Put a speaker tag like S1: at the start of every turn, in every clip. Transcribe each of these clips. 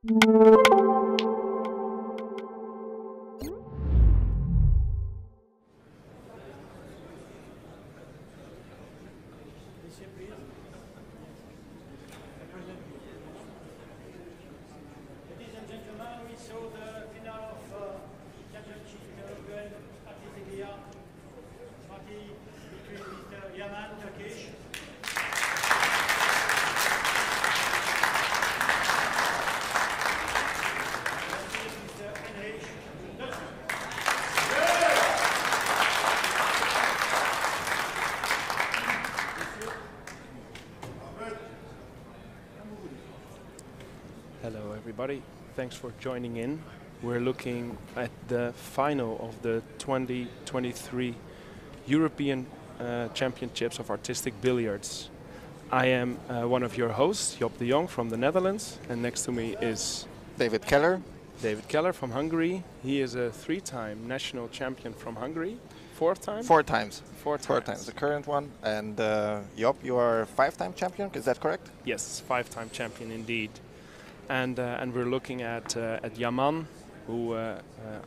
S1: Ladies and gentlemen, we saw the final of championship Artistik party between Mr. Yaman, Turkish. Mr. Heinrich Marwin'i.
S2: Hello everybody, thanks for joining in. We're looking at the final of the 2023 European Championships of Artistic Billiards. I am one of your hosts, Job de Jong from the Netherlands, and next to me is
S3: David Keller.
S2: David Keller from Hungary. He is a three-time national champion from Hungary. Fourth time?
S3: Four times.
S2: Four
S3: The current one. And Job, you are five-time champion, is that correct?
S2: Yes, five-time champion indeed. And we're looking at Yaman, who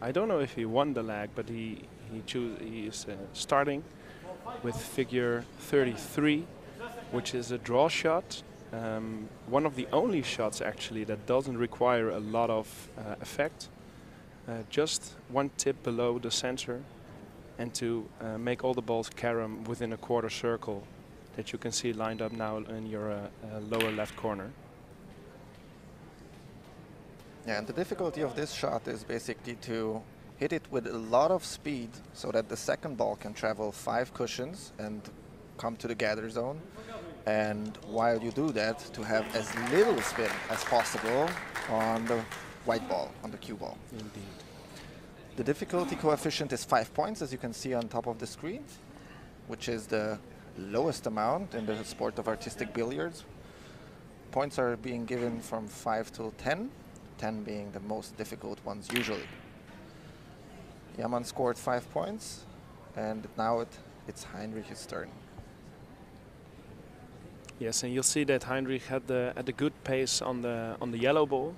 S2: I don't know if he won the leg, but he is starting with figure 33, which is a draw shot. One of the only shots actually that doesn't require a lot of effect. Just one tip below the center, and to make all the balls carom within a quarter circle that you can see lined up now in your lower left corner.
S3: Yeah, and the difficulty of this shot is basically to hit it with a lot of speed so that the second ball can travel 5 cushions and come to the gather zone. And while you do that, to have as little spin as possible on the white ball, on the cue ball.
S2: Indeed.
S3: The difficulty coefficient is 5 points, as you can see on top of the screen, which is the lowest amount in the sport of artistic billiards. Points are being given from 5 to 10. 10 being the most difficult ones usually. Yaman scored 5 points, and now it's Heinrich's turn.
S2: Yes, and you'll see that Heinrich had the good pace on the yellow ball,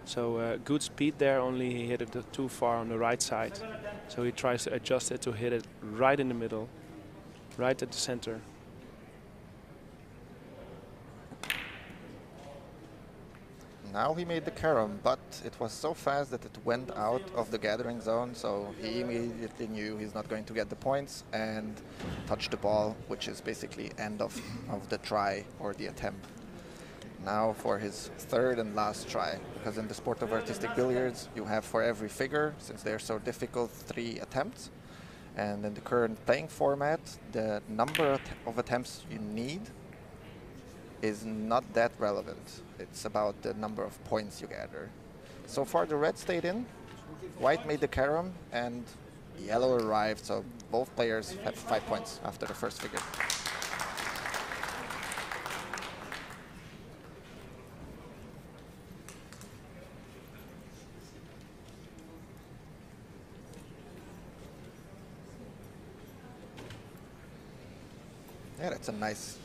S2: so good speed there. Only he hit it too far on the right side, so he tries to adjust it to hit it right in the middle, right at the center.
S3: Now he made the carom, but it was so fast that it went out of the gathering zone, so he immediately knew he's not going to get the points and touched the ball, which is basically end of the try or the attempt. Now for his third and last try, because in the sport of artistic billiards you have for every figure, since they're so difficult, 3 attempts, and in the current playing format the number of attempts you need is not that relevant. It's about the number of points you gather. So far the red stayed in, white made the carom, and yellow arrived, so both players have 5 points after the first figure. Yeah, that's a nice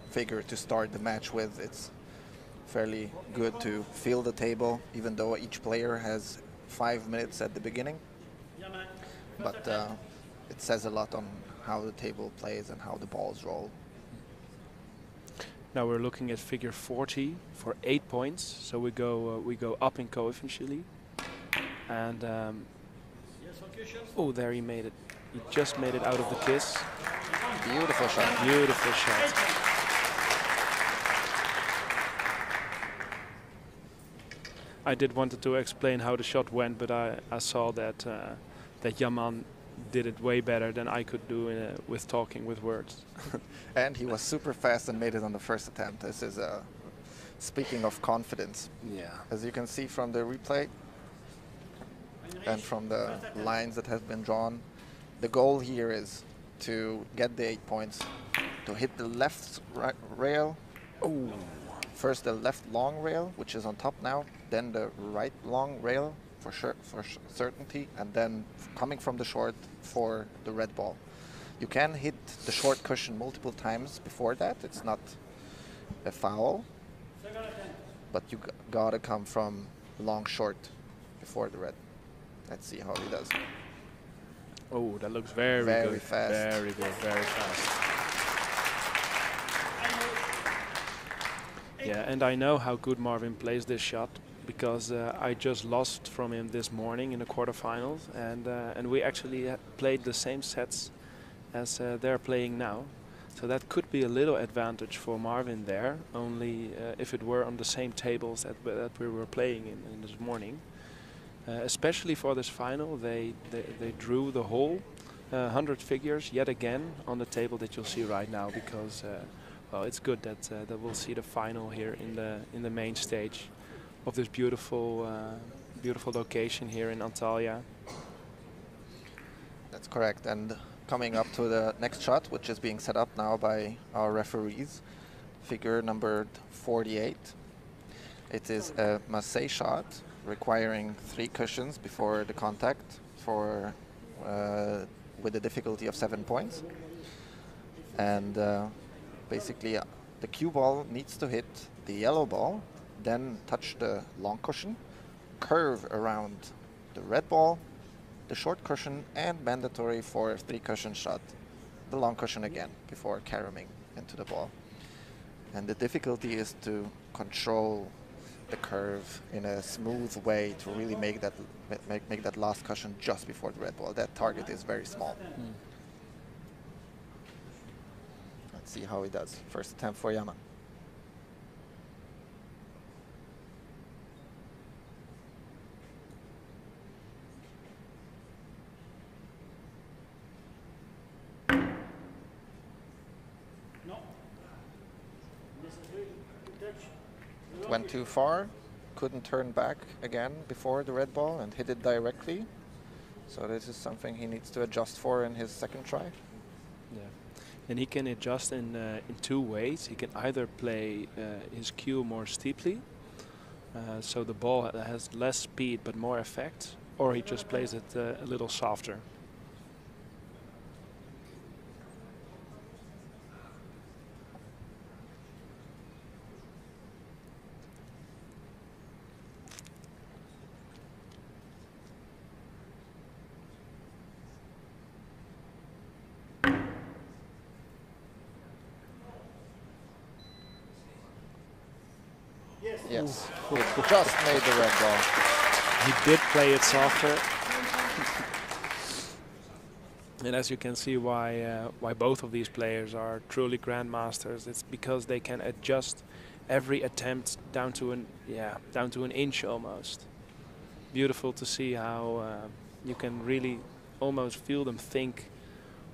S3: figure to start the match with. It's fairly good to feel the table, even though each player has 5 minutes at the beginning. But it says a lot on how the table plays and how the balls roll.
S2: Now we're looking at figure 40 for 8 points, so we go up in coefficiently. And oh, there he made it. He just made it out of the kiss.
S3: Beautiful shot.
S2: Beautiful shot. I did wanted to explain how the shot went, but I saw that that Yaman did it way better than I could do with talking with words.
S3: And he was super fast and made it on the first attempt. This is speaking of confidence.
S2: Yeah.
S3: As you can see from the replay and from the lines that have been drawn, the goal here is to get the 8 points, to hit the left rail.
S2: Oh.
S3: First the left long rail, which is on top now, then the right long rail for certainty, and then coming from the short for the red ball. You can hit the short cushion multiple times before that. It's not a foul. but you gotta come from long short before the red. Let's see how he does.
S2: Oh, that looks very good.
S3: Fast.
S2: Very good, very fast. Yeah, and I know how good Marwin plays this shot because I just lost from him this morning in the quarterfinals, and we actually played the same sets as they're playing now. So that could be a little advantage for Marwin there, only if it were on the same tables that we were playing in this morning. Especially for this final, they drew the whole 100 figures yet again on the table that you'll see right now, because well, it's good that we'll see the final here in the main stage of this beautiful beautiful location here in Antalya.
S3: That's correct. And coming up to the next shot, which is being set up now by our referees, figure number 48. It is a massé shot requiring 3 cushions before the contact for with a difficulty of 7 points. And basically the cue ball needs to hit the yellow ball, then touch the long cushion, curve around the red ball, the short cushion, and mandatory for a 3 cushion shot, the long cushion again before caroming into the ball. And the difficulty is to control the curve in a smooth way to really make that last cushion just before the red ball. That target is very small. Let's see how he does. First attempt for Yaman. Went too far, couldn't turn back again before the red ball and hit it directly. So this is something he needs to adjust for in his second try.
S2: Yeah, and he can adjust in 2 ways. He can either play his cue more steeply, so the ball has less speed but more effect, or he just plays it a little softer.
S3: Yes, it just made the red ball.
S2: He did play it softer. And as you can see why both of these players are truly grandmasters, it's because they can adjust every attempt down to an inch almost. Beautiful to see how you can really almost feel them think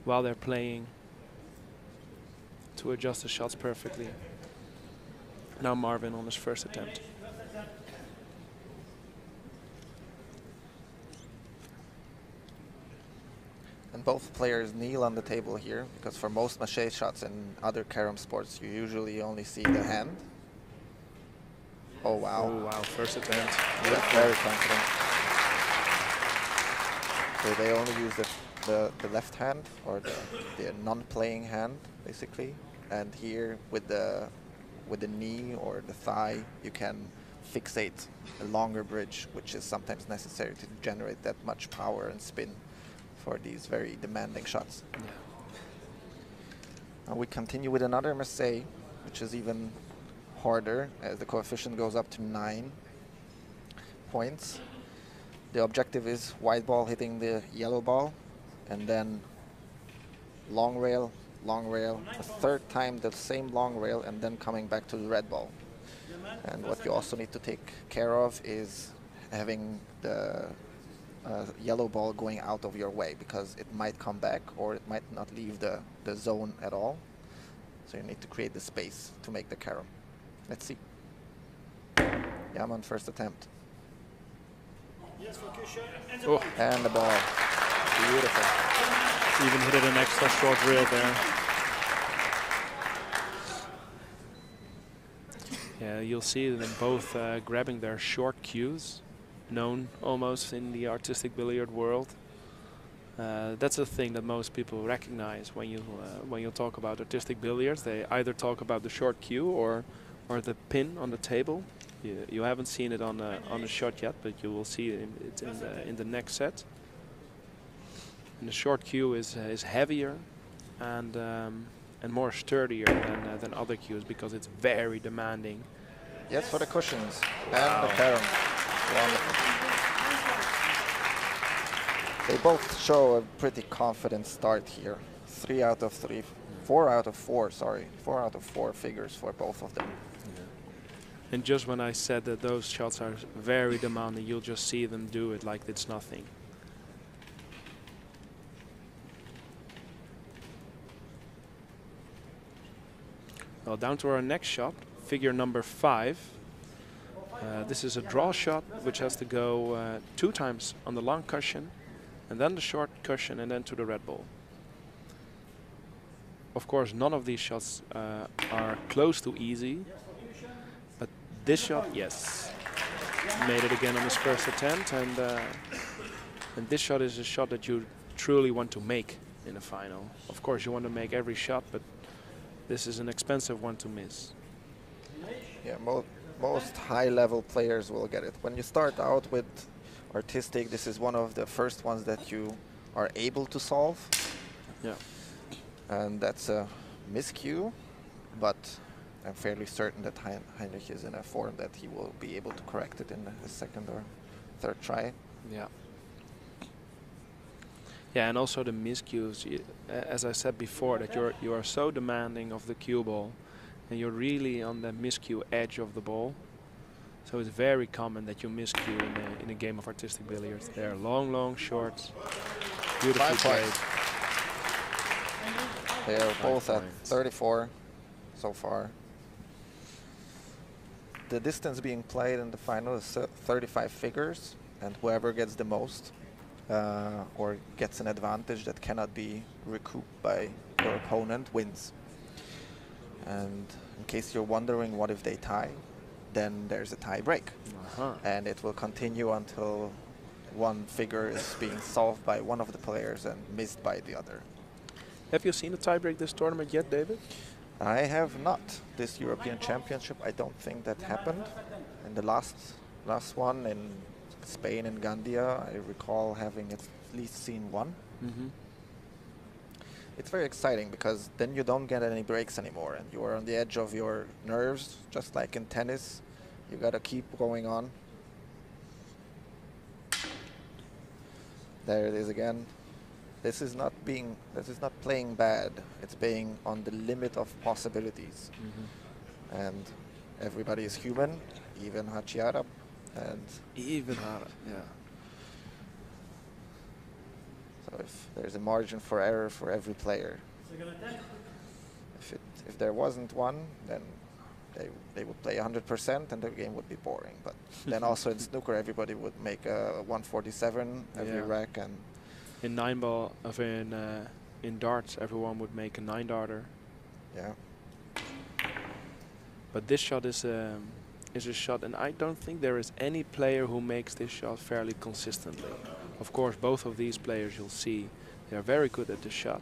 S2: while they're playing to adjust the shots perfectly. Now Marwin on his first attempt.
S3: And both players kneel on the table here, because for most maché shots in other carom sports, you usually only see the hand. Oh wow.
S2: Oh wow, first attempt.
S3: Yeah, very confident. So they only use the left hand, or the non-playing hand, basically. And here with the knee or the thigh, you can fixate a longer bridge, which is sometimes necessary to generate that much power and spin for these very demanding shots.
S2: Yeah.
S3: Now we continue with another massé, which is even harder, as the coefficient goes up to 9 points. The objective is white ball hitting the yellow ball, and then long rail, a third time the same long rail, and then coming back to the red ball. And what you also need to take care of is having the yellow ball going out of your way, because it might come back or it might not leave the zone at all. So you need to create the space to make the carom. Let's see. Yaman, first attempt.
S2: Oh.
S3: And the ball. Beautiful.
S2: Even hit it an extra short rail there. Yeah, you'll see them both grabbing their short cues, known almost in the artistic billiard world. That's a thing that most people recognize when you talk about artistic billiards. They either talk about the short cue or the pin on the table. You haven't seen it on a shot yet, but you will see it in the next set. And the short cue is heavier and more sturdier than other cues because it's very demanding.
S3: Yes, for the cushions and the carom. Wonderful. They both show a pretty confident start here. 4 out of 4, sorry. 4 out of 4 figures for both of them.
S2: Yeah. And just when I said that those shots are very demanding, you'll just see them do it like it's nothing. Well, down to our next shot, figure number 5. This is a draw shot, which has to go 2 times on the long cushion, and then the short cushion, and then to the red ball. Of course, none of these shots are close to easy, but this shot, yes, made it again on his first attempt, and this shot is a shot that you truly want to make in a final. Of course, you want to make every shot, but this is an expensive one to miss.
S3: Yeah, most high-level players will get it. When you start out with Artistik, this is one of the first ones that you are able to solve.
S2: Yeah.
S3: And that's a miscue, but I'm fairly certain that Heinrich is in a form that he will be able to correct it in his second or third try.
S2: Yeah. Yeah, and also the miscues. As I said before, that you are so demanding of the cue ball, and you're really on the miscue edge of the ball. So it's very common that you miscue in a game of artistic billiards. They are long shorts, beautifully played.
S3: They are both at 34 so far. The distance being played in the final is 35 figures, and whoever gets the most or gets an advantage that cannot be recouped by your opponent wins. And in case you're wondering what if they tie, then there's a tie break. And it will continue until one figure is being solved by one of the players and missed by the other.
S2: Have you seen a tie break this tournament yet, David?
S3: I have not. This European Championship, I don't think that happened. In the last one in Spain and Gandia, I recall having at least seen one. It's very exciting because then you don't get any breaks anymore and you are on the edge of your nerves, just like in tennis. You gotta keep going on. There it is again. This is not playing bad. It's being on the limit of possibilities. And everybody is human, even Hacı Arap. And
S2: even Arap, yeah.
S3: So if there's a margin for error for every player, if there wasn't one, then they would play 100% and the game would be boring. But then also in snooker, everybody would make a 147 every rack, and
S2: in in darts, everyone would make a 9-darter.
S3: Yeah.
S2: But this shot is a shot, and I don't think there is any player who makes this shot fairly consistently. Of course, both of these players, you'll see, they are very good at the shot.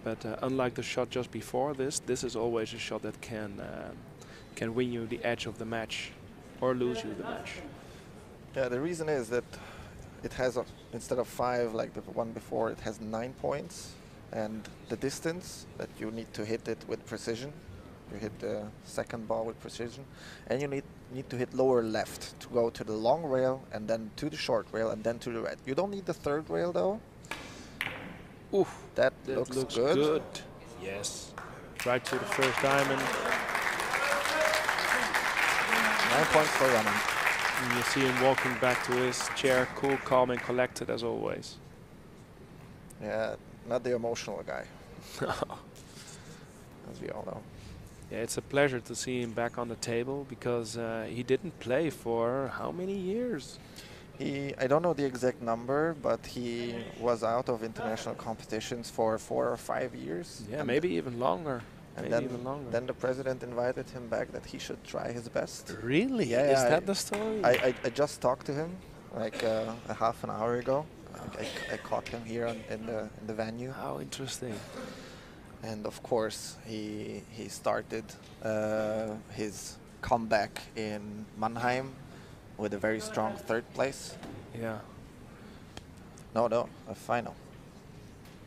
S2: But unlike the shot just before this is always a shot that can win you the edge of the match or lose you the match.
S3: Yeah, the reason is that it has, instead of 5 like the one before, it has 9 points. And the distance that you need to hit it with precision. You hit the second ball with precision. And you need to hit lower left to go to the long rail and then to the short rail and then to the red. You don't need the third rail though.
S2: Oof,
S3: that looks good.
S2: Yes. Right to the first diamond.
S3: 9 points for Yaman.
S2: And you see him walking back to his chair, cool, calm, and collected as always.
S3: Yeah, not the emotional guy. As we all know.
S2: Yeah, it's a pleasure to see him back on the table because he didn't play for how many years?
S3: I don't know the exact number, but he was out of international competitions for 4 or 5 years.
S2: Yeah, maybe even longer.
S3: And then the president invited him back that he should try his best.
S2: Really?
S3: Yeah.
S2: Is that the story?
S3: I just talked to him like a half an hour ago. I caught him here in the venue.
S2: How interesting.
S3: And of course he started his comeback in Mannheim with a very strong third place.
S2: Yeah.
S3: No, a final.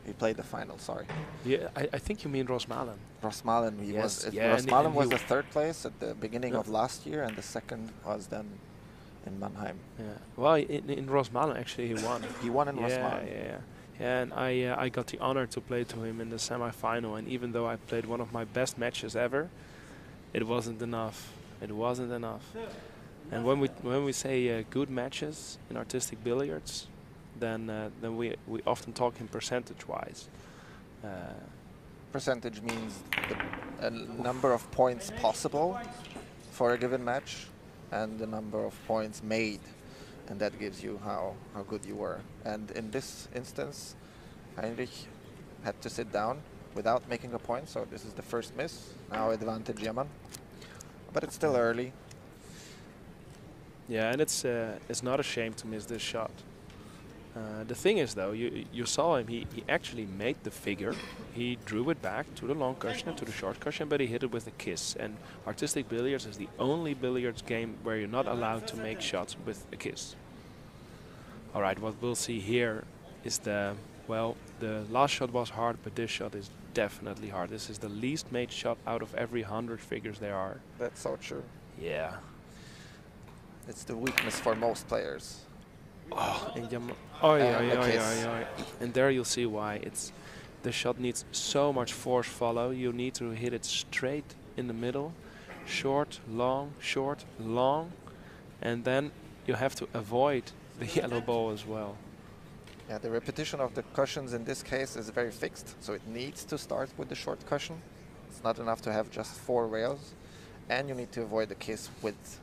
S3: He played the final, sorry.
S2: Yeah, I think you mean Rosmalen.
S3: Rosmalen,
S2: Yes,
S3: was,
S2: yeah,
S3: Rosmalen
S2: and
S3: was
S2: he
S3: the third place at the beginning
S2: Yeah.
S3: of last year, and the second was then in Mannheim.
S2: Yeah. Well, in Rosmalen actually he won.
S3: He won in
S2: Yeah,
S3: Rosmalen.
S2: yeah. Yeah, and I got the honor to play to him in the semi-final, and even though I played one of my best matches ever, it wasn't enough. It wasn't enough. And when we say good matches in artistic billiards, then we often talk in percentage-wise.
S3: Percentage means the number of points possible for a given match and the number of points made, and that gives you how good you were. And in this instance, Heinrich had to sit down without making a point, so this is the first miss. Now advantage Yaman, but it's still early.
S2: Yeah, and it's not a shame to miss this shot. The thing is, though, you saw him. He actually made the figure. He drew it back to the long cushion and to the short cushion, but he hit it with a kiss. And artistic billiards is the only billiards game where you're not allowed to make shots with a kiss. All right, what we'll see here is the last shot was hard, but this shot is definitely hard. This is the least made shot out of every 100 figures there are.
S3: That's so true.
S2: Yeah.
S3: It's the weakness for most players.
S2: Oh, and and there you'll see why. The shot needs so much force follow. You need to hit it straight in the middle, short, long, and then you have to avoid the yellow ball as well.
S3: Yeah, the repetition of the cushions in this case is very fixed, so it needs to start with the short cushion. It's not enough to have just 4 rails, and you need to avoid the kiss with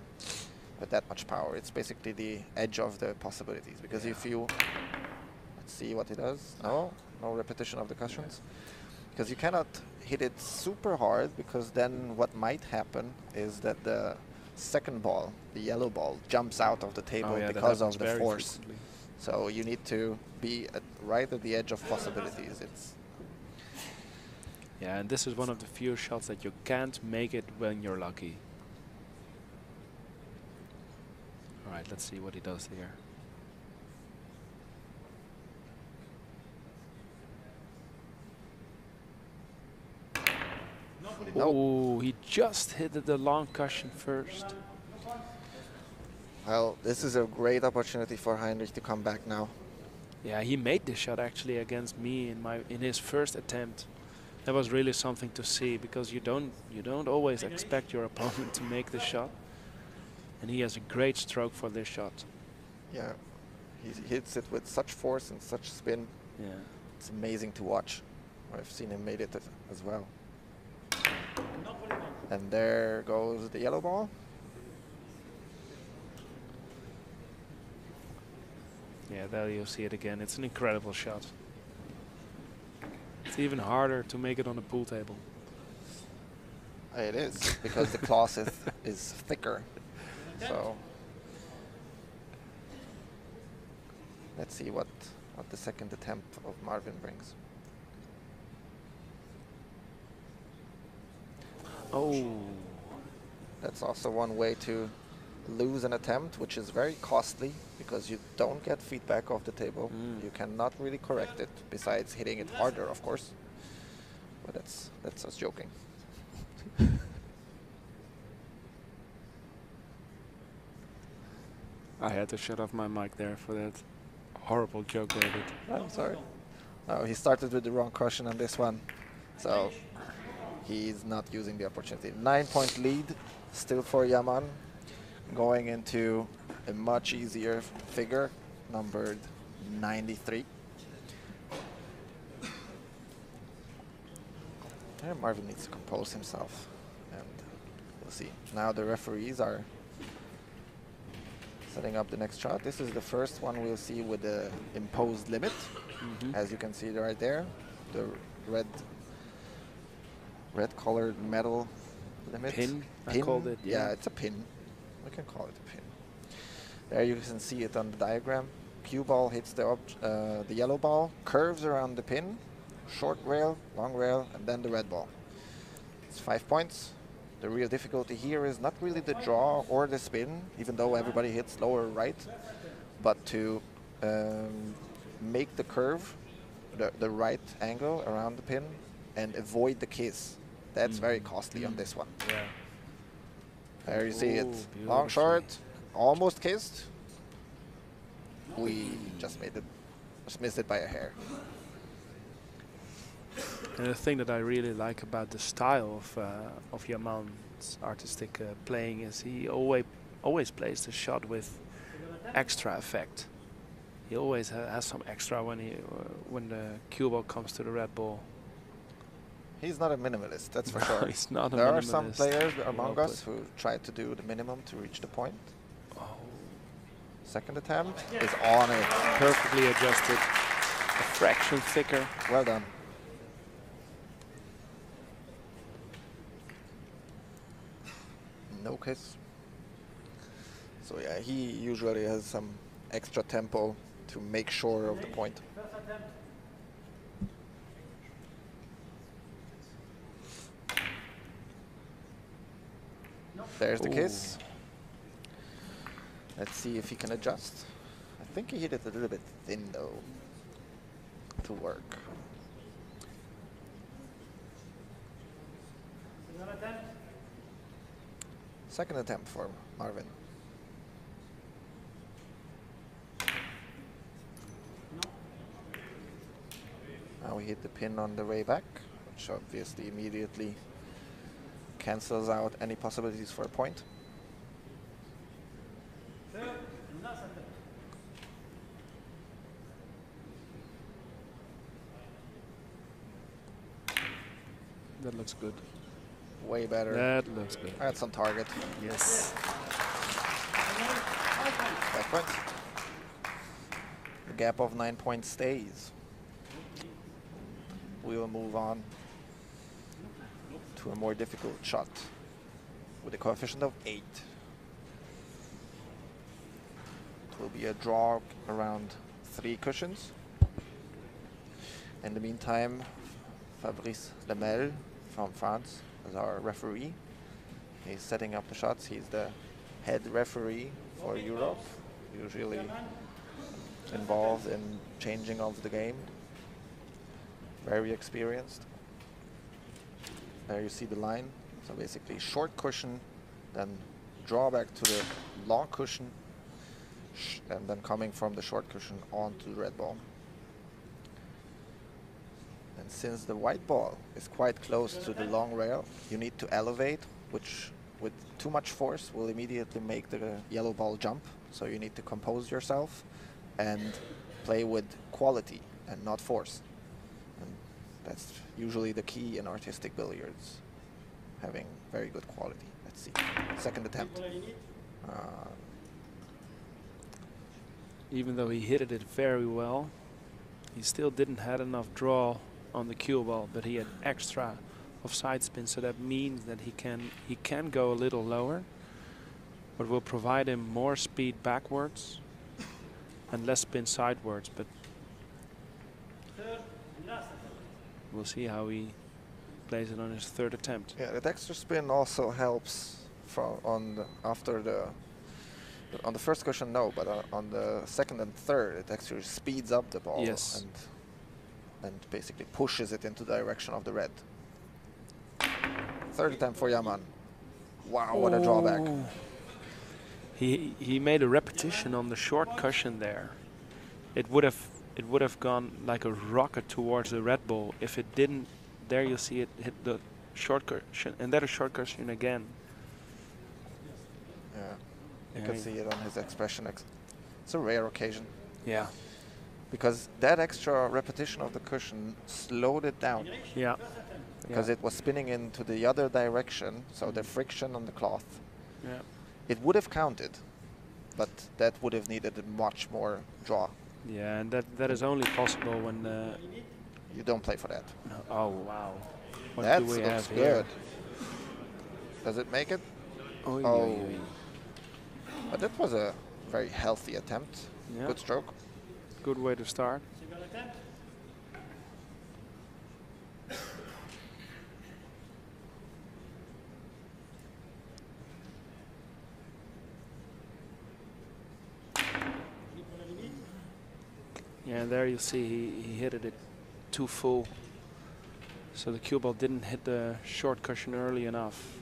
S3: that much power. It's basically the edge of the possibilities, because if you, let's see what he does. No repetition of the cushions, because you cannot hit it super hard, because then what might happen is that the second ball, the yellow ball, jumps out of the table because of the force. Frequently. So you need to be right at the edge of possibilities.
S2: Yeah, and this is one of the few shots that you can't make it when you're lucky. All right, let's see what he does here. Oh, he just hit the long cushion first.
S3: Well, this is a great opportunity for Heinrich to come back now.
S2: Yeah, he made this shot actually against me in his first attempt. That was really something to see, because you don't always expect your opponent to make the shot. And he has a great stroke for this shot.
S3: Yeah, he hits it with such force and such spin.
S2: Yeah,
S3: it's amazing to watch. I've seen him made it as well. And there goes the yellow ball.
S2: Yeah, there you see it again. It's an incredible shot. It's even harder to make it on a pool table.
S3: It is, because the cloth is thicker. So let's see what the second attempt of Marwin brings.
S2: Oh,
S3: that's also one way to lose an attempt, which is very costly, because you don't get feedback off the table. You cannot really correct it, besides hitting it harder, of course. But that's us joking.
S2: I had to shut off my mic there for that horrible joke, David.
S3: I'm sorry. Oh, he started with the wrong cushion on this one, so he's not using the opportunity. 9-point lead still for Yaman, going into a much easier figure, numbered 93. Marwin needs to compose himself, and we'll see. Now the referees are setting up the next shot. This is the first one we'll see with the imposed limit. As you can see right there, the red colored metal limit.
S2: Pin, I called it.
S3: Yeah, it's a pin. We can call it a pin. There you can see it on the diagram. Cue ball hits the yellow ball, curves around the pin, short rail, long rail, and then the red ball. It's 5 points. The real difficulty here is not really the draw or the spin, even though everybody hits lower right, but to make the curve, the right angle around the pin, and avoid the kiss. That's very costly on this one.
S2: Yeah.
S3: There you see it.
S2: Beautiful.
S3: Long, short, almost kissed. We just missed it by a hair.
S2: And the thing that I really like about the style of Yaman's artistic playing is he always plays the shot with extra effect. He always has some extra when the cue ball comes to the red ball.
S3: He's not a minimalist, that's for sure.
S2: He's not a
S3: There
S2: minimalist.
S3: are some players among us who try to do the minimum to reach the point.
S2: Oh.
S3: Second attempt is on it.
S2: Perfectly adjusted. A fraction thicker.
S3: Well done. No kiss. So yeah, he usually has some extra tempo to make sure of the point. There's the kiss. Let's see if he can adjust. I think he hit it a little bit thin though to work. Second attempt for Marwin. Now we hit the pin on the way back, which obviously immediately cancels out any possibilities for a point.
S2: That looks good.
S3: Way better.
S2: That looks good.
S3: That's on target.
S2: Yes.
S3: Back point. The gap of 9 points stays. We will move on to a more difficult shot with a coefficient of 8. It will be a draw around 3 cushions. In the meantime, Fabrice Lemel from France is our referee. He's setting up the shots. He's the head referee for Europe, usually involved in changing of the game. Very experienced. There you see the line. So basically short cushion, then draw back to the long cushion, and then coming from the short cushion onto the red ball. And since the white ball is quite close to the long rail, you need to elevate, which with too much force will immediately make the yellow ball jump. So you need to compose yourself and play with quality and not force. And that's usually the key in artistic billiards, having very good quality. Let's see. Second attempt.
S2: Even though he hit it very well, he still didn't have enough draw on the cue ball, but he had extra of side spin, so that means that he can go a little lower, but will provide him more speed backwards and less spin sidewards. But we'll see how he plays it on his third attempt.
S3: Yeah, that extra spin also helps on the first cushion, no, but on the second and third, it actually speeds up the ball.
S2: Yes.
S3: And basically pushes it into the direction of the red. Third attempt for Yaman. Wow, what a drawback.
S2: He made a repetition on the short cushion there. It would have gone like a rocket towards the red ball if it didn't. There you see it hit the short cushion, and then a short cushion again.
S3: Yeah, you can see it on his expression. It's a rare occasion.
S2: Yeah.
S3: Because that extra repetition of the cushion slowed it down.
S2: Yeah.
S3: Because it was spinning into the other direction, so the friction on the cloth.
S2: Yeah.
S3: It would have counted, but that would have needed much more draw.
S2: Yeah, and that is only possible when
S3: you don't play for that.
S2: Oh wow. What
S3: That
S2: do we
S3: looks
S2: have
S3: good.
S2: here?
S3: Does it make it?
S2: Oy,
S3: Oh.
S2: oy, oy.
S3: But that was a very healthy attempt.
S2: Yeah.
S3: Good stroke.
S2: Good way to start. Yeah, there you see he hit it too full. So the cue ball didn't hit the short cushion early enough.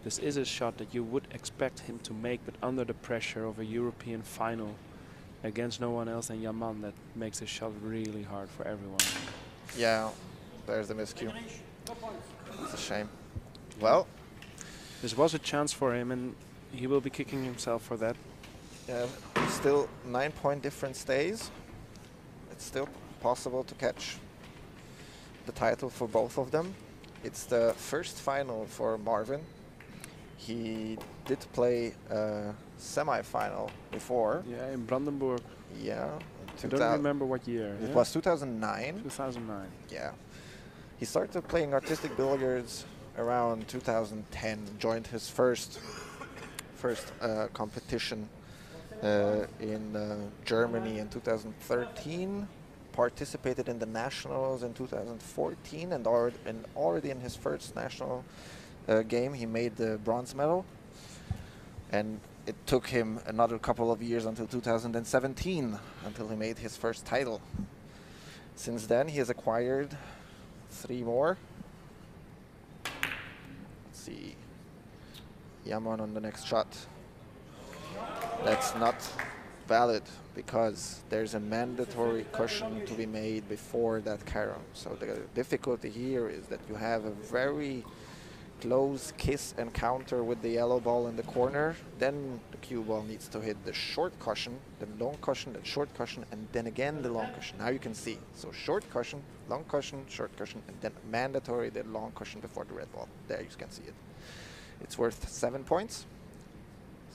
S2: This is a shot that you would expect him to make, but under the pressure of a European final against no one else than Yaman, that makes the shot really hard for everyone.
S3: Yeah, there's the miscue. It's a shame. Well,
S2: this was a chance for him, and he will be kicking himself for that.
S3: Yeah, still 9-point difference stays. It's still possible to catch the title for both of them. It's the first final for Marwin. He did play a semi-final before.
S2: Yeah, in Brandenburg.
S3: Yeah.
S2: I don't remember what year.
S3: It was 2009.
S2: 2009.
S3: Yeah. He started playing artistic billiards around 2010. Joined his first competition in Germany in 2013. Participated in the nationals in 2014, and already in his first national game he made the bronze medal. And it took him another couple of years until 2017 until he made his first title. Since then he has acquired 3 more. Let's see. Yaman on the next shot. That's not valid because there's a mandatory cushion to be made before that carom. So the difficulty here is that you have a very close kiss encounter with the yellow ball in the corner. Then the cue ball needs to hit the short cushion, the long cushion, the short cushion, and then again the long cushion. Now you can see. So short cushion, long cushion, short cushion, and then mandatory the long cushion before the red ball. There you can see it. It's worth 7 points.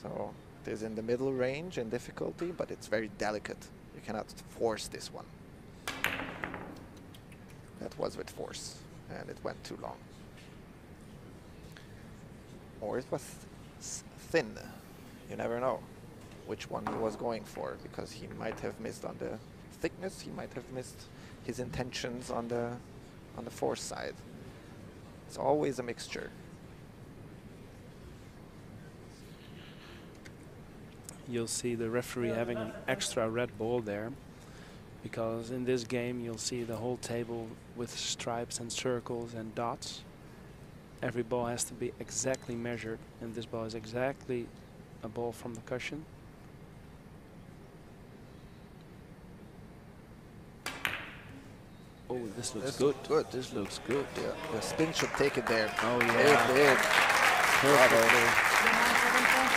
S3: So it is in the middle range in difficulty, but it's very delicate. You cannot force this one. That was with force, and it went too long. Or it was thin. You never know which one he was going for, because he might have missed on the thickness, he might have missed his intentions on the force side. It's always a mixture.
S2: You'll see the referee having an extra red ball there, because in this game you'll see the whole table with stripes and circles and dots. Every ball has to be exactly measured, and this ball is exactly a ball from the cushion. Oh, this looks good. This looks good.
S3: Yeah, the spin should take it there.
S2: Oh yeah.
S3: It did. Bravo.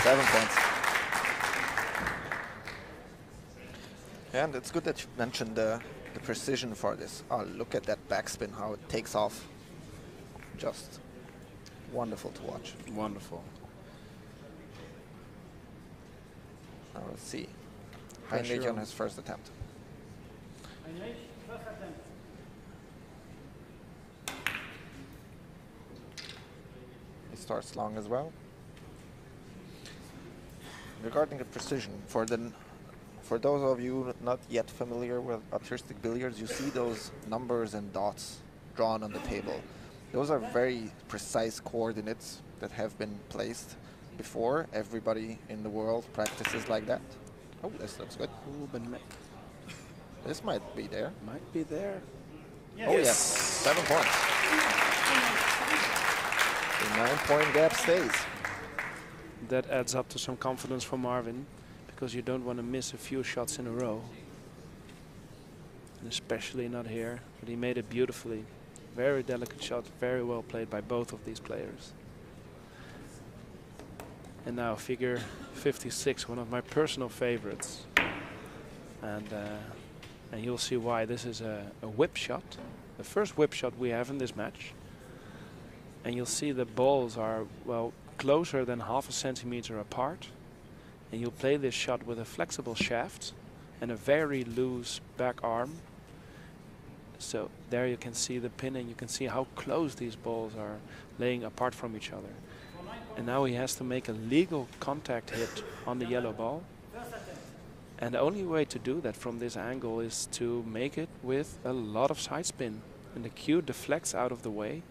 S3: 7 points. And it's good that you mentioned the precision for this. Oh, look at that backspin, how it takes off. Just wonderful to watch.
S2: Wonderful.
S3: Now let's see. Heinrich on his first attempt.
S1: Heinrich, first attempt.
S3: He starts long as well. Regarding the precision, for those of you not yet familiar with artistic billiards, you see those numbers and dots drawn on the table. Those are very precise coordinates that have been placed before. Everybody in the world practices like that. Oh, this looks good. This might be there.
S2: Might be there.
S1: Yes.
S3: Oh, yes. 7 points. The 9-point gap stays.
S2: That adds up to some confidence for Marwin, because you don't want to miss a few shots in a row. And especially not here, but he made it beautifully. Very delicate shot, very well played by both of these players. And now figure 56, one of my personal favorites. And you'll see why. This is a whip shot, the first whip shot we have in this match. And you'll see the balls are, well, closer than ½ centimeter apart. And you'll play this shot with a flexible shaft and a very loose back arm. So there you can see the pin, and you can see how close these balls are laying apart from each other. And now he has to make a legal contact hit on the yellow ball. And the only way to do that from this angle is to make it with a lot of side spin. And the cue deflects out of the way,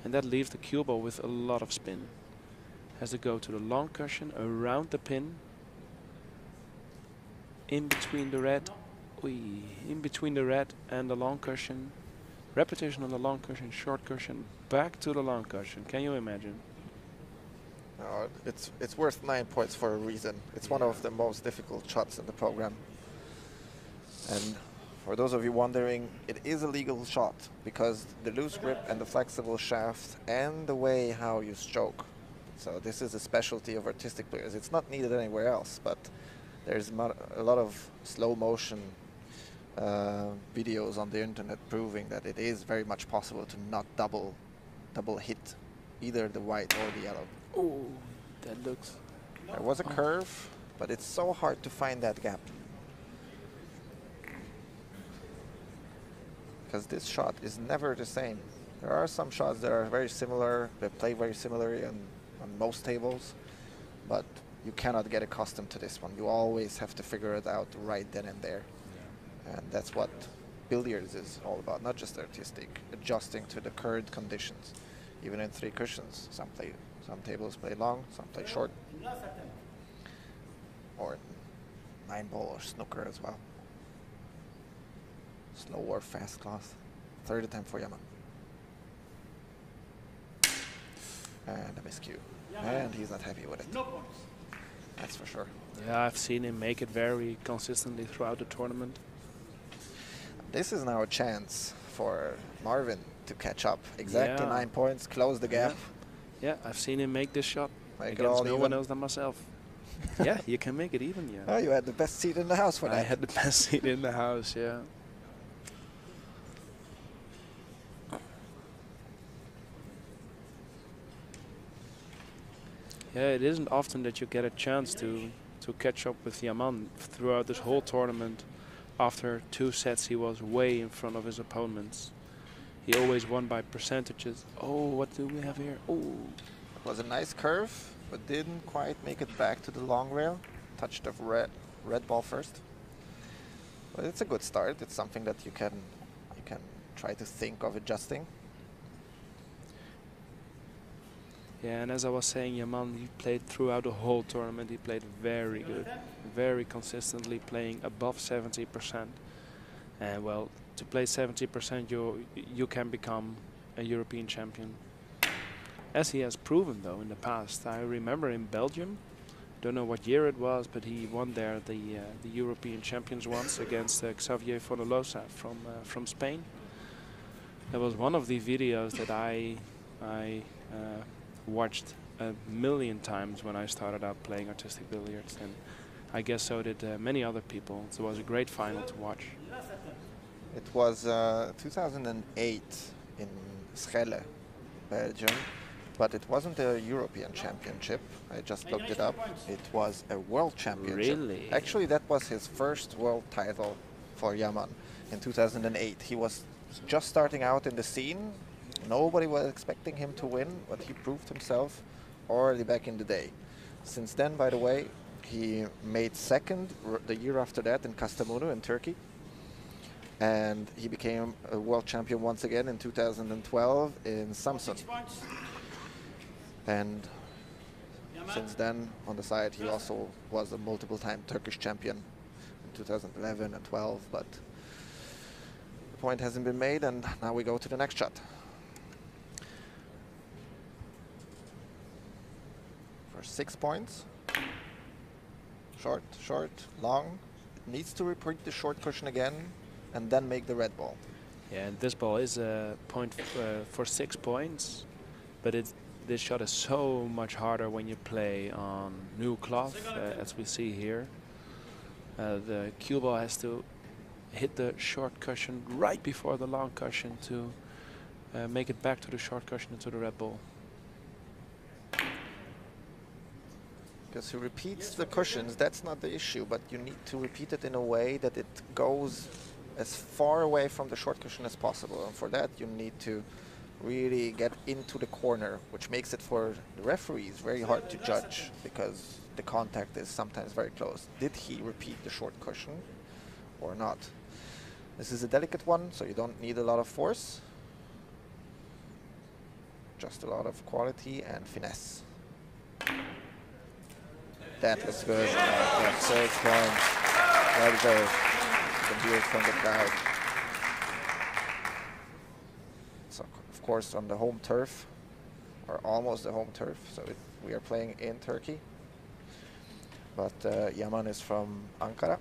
S2: and that leaves the cue ball with a lot of spin. Has to go to the long cushion, around the pin. in between the red. In between the red and the long cushion. Repetition on the long cushion, short cushion, back to the long cushion. Can you imagine?
S3: It's worth 9 points for a reason. It's one of the most difficult shots in the program. And for those of you wondering, it is a legal shot because the loose grip and the flexible shaft and the way how you stroke. So this is a specialty of artistic players. It's not needed anywhere else, but there's a lot of slow motion videos on the internet proving that it is very much possible to not double hit either the white or the yellow.
S2: Oh, that looks...
S3: There was a curve, but it's so hard to find that gap. Because this shot is never the same. There are some shots that are very similar, they play very similarly on most tables, but you cannot get accustomed to this one. You always have to figure it out right then and there. Yeah. And that's what billiards is all about, not just artistic, adjusting to the current conditions. Even in 3 cushions, some tables play long, some play short. Or 9-ball or snooker as well. Slow or fast class. 3rd attempt for Yaman. And a miscue. And he's not happy with it. That's for sure.
S2: Yeah, I've seen him make it very consistently throughout the tournament.
S3: This is now a chance for Marwin to catch up. Exactly 9 points, close the gap.
S2: Yeah, I've seen him make this shot
S3: make
S2: against no one else than myself. Yeah, you can make it even, yeah.
S3: Oh, you had the best seat in the house for that.
S2: I had the best seat in the house, yeah. Yeah, it isn't often that you get a chance to catch up with Yaman throughout this whole tournament. After 2 sets, he was way in front of his opponents. He always won by percentages. Oh, what do we have here? Oh,
S3: it was a nice curve, but didn't quite make it back to the long rail. Touched the red ball first. But it's a good start. It's something that you can try to think of adjusting.
S2: Yeah, and as I was saying, Yaman, he played throughout the whole tournament. He played very good, very consistently, playing above 70%. And well, to play 70%, you can become a European champion. As he has proven, though, in the past. I remember in Belgium, don't know what year it was, but he won there the European champions once against Xavier Fonolosa from Spain. That was one of the videos that I watched a million times when I started out playing artistic billiards, and I guess so did many other people. So it was a great final to watch.
S3: It was 2008 in Schelle, Belgium, but it wasn't a European championship. I just looked it up. It was a world championship.
S2: Really?
S3: Actually, that was his first world title for Yaman in 2008. He was just starting out in the scene. Nobody was expecting him to win, but he proved himself already back in the day. Since then, by the way, he made 2nd the year after that in Kastamonu in Turkey. And he became a world champion once again in 2012 in Samsun. And since then, on the side, he also was a multiple-time Turkish champion in 2011 and 12, but the point hasn't been made, and now we go to the next shot. For 6 points. Short, short, long. It needs to repeat the short cushion again and then make the red ball.
S2: Yeah, and this ball is a point for 6 points, but this shot is so much harder when you play on new cloth, as we see here. The cue ball has to hit the short cushion right before the long cushion to make it back to the short cushion and to the red ball.
S3: Because he repeats the cushions, that's not the issue, but you need to repeat it in a way that it goes as far away from the short cushion as possible. And for that, you need to really get into the corner, which makes it for the referees very hard to judge because the contact is sometimes very close. Did he repeat the short cushion or not? This is a delicate one, so you don't need a lot of force. Just a lot of quality and finesse. That was good. 6 points. Well deserved. The views from the crowd. So, of course, on the home turf, or almost the home turf, so we are playing in Turkey. But Yaman is from Ankara.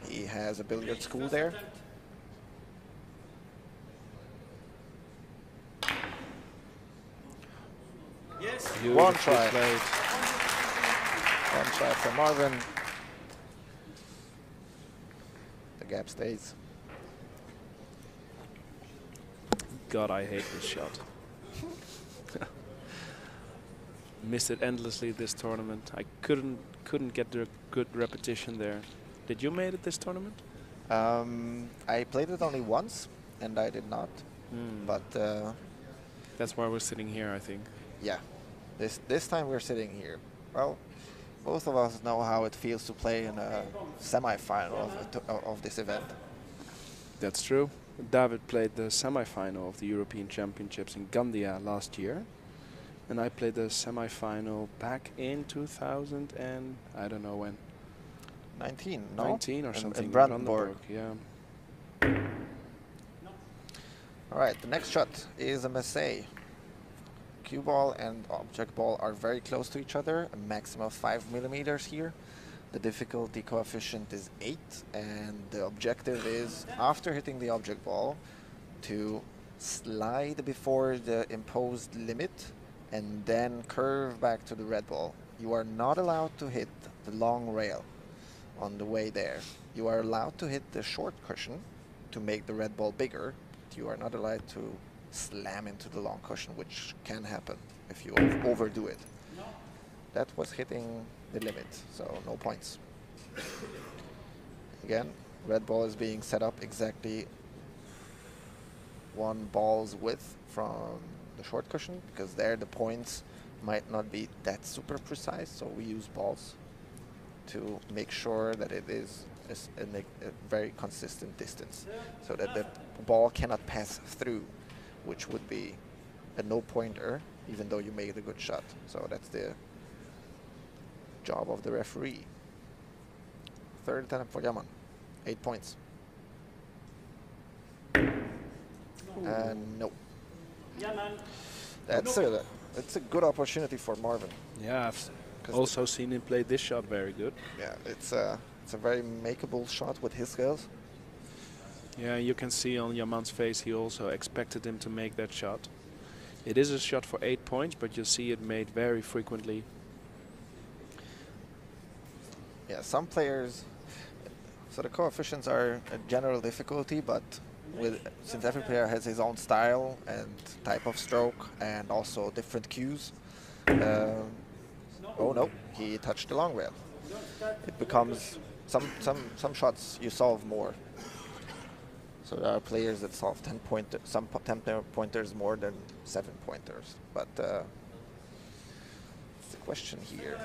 S3: He has a billiard school there.
S1: Yes.
S3: One try. One try for Marwin. The gap stays.
S2: God, I hate this shot. Missed it endlessly this tournament. I couldn't get the good repetition there. Did you made it this tournament?
S3: I played it only once, and I did not. But
S2: that's why we're sitting here, I think.
S3: Yeah, this time we're sitting here. Well, both of us know how it feels to play in a semi-final of this event.
S2: That's true. David played the semi-final of the European Championships in Gandia last year. And I played the semi-final back in 2000 and I don't know when.
S3: 19, no?
S2: 19 or something.
S3: In Brandenburg.
S2: Yeah.
S3: All right, the next shot is a Massey. Cue ball and object ball are very close to each other, a maximum of 5 millimeters here. The difficulty coefficient is 8, and the objective is, after hitting the object ball, to slide before the imposed limit and then curve back to the red ball. You are not allowed to hit the long rail on the way there. You are allowed to hit the short cushion to make the red ball bigger. You are not allowed to slam into the long cushion, which can happen if you overdo it. That was hitting the limit, so no points. Again, red ball is being set up exactly one ball's width from the short cushion, because there the points might not be that super precise, so we use balls to make sure that it is a very consistent distance, so that the ball cannot pass through, which would be a no pointer even though you made a good shot. So that's the job of the referee. Third attempt for Yaman, 8 points. And no. That's a good opportunity for Marwin.
S2: Yeah, I've also seen him play this shot very good.
S3: Yeah, it's a very makeable shot with his skills.
S2: Yeah, you can see on Yaman's face he also expected him to make that shot. It is a shot for 8 points, but you see it made very frequently.
S3: Yeah, some players, so the coefficients are a general difficulty, but since every player has his own style and type of stroke and also different cues, oh no, he touched the long rail. It becomes some shots you solve more. So there are players that solve 10 pointers more than 7 pointers. But it's a question here.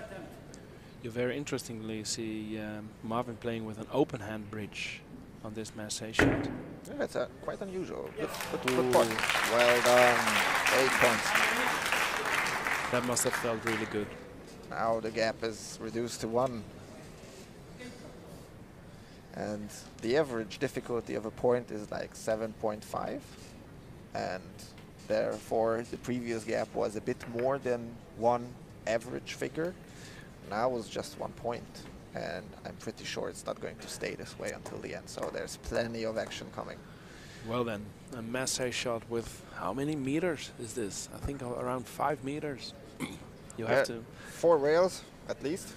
S2: You very interestingly see Marwin playing with an open hand bridge on this Massey shot.
S3: Yeah, that's quite unusual. Good point. Well done. 8 points.
S2: That must have felt really good.
S3: Now the gap is reduced to 1. And the average difficulty of a point is like 7.5. And therefore the previous gap was a bit more than 1 average figure. Now it's just 1 point. And I'm pretty sure it's not going to stay this way until the end. So there's plenty of action coming.
S2: Well then, a Massey shot with how many meters is this? I think around 5 meters. You have to...
S3: 4 rails at least.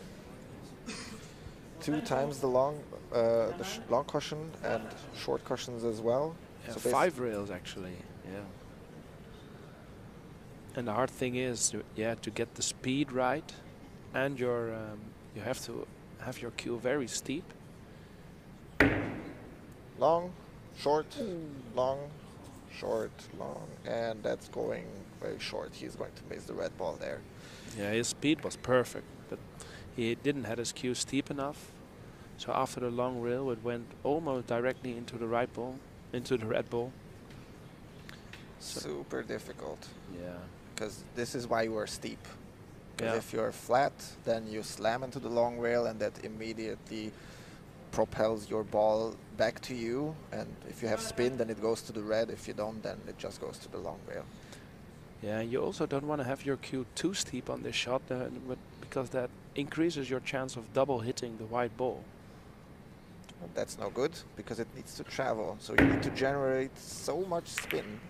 S3: 2 times the long cushion and short cushions as well.
S2: Yeah,
S3: so
S2: 5 rails actually, yeah. And the hard thing is, to get the speed right, and your you have to have your cue very steep.
S3: Long, short, long, short, long, and that's going very short. He's going to miss the red ball there.
S2: Yeah, his speed was perfect, but he didn't have his cue steep enough. So after the long rail, it went almost directly into the red ball. So
S3: super difficult.
S2: Yeah.
S3: Because this is why you are steep. Because
S2: Yeah.
S3: if you're flat, then you slam into the long rail, and that immediately propels your ball back to you, and if you have spin, then it goes to the red. If you don't, then it just goes to the long rail.
S2: Yeah, you also don't want to have your cue too steep on this shot, because that increases your chance of double hitting the white ball.
S3: Well, that's no good, because it needs to travel. So you need to generate so much spin,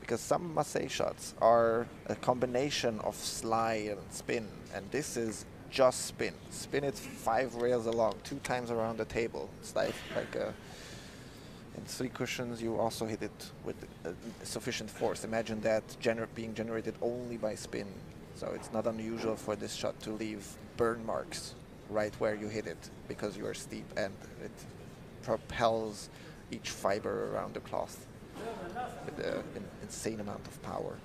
S3: because some massé shots are a combination of slide and spin, and this is just spin. Spin it 5 rails along, 2 times around the table. It's like in 3 cushions, you also hit it with sufficient force. Imagine that being generated only by spin. So it's not unusual for this shot to leave burn marks right where you hit it, because you are steep and it propels each fiber around the cloth with an insane amount of power.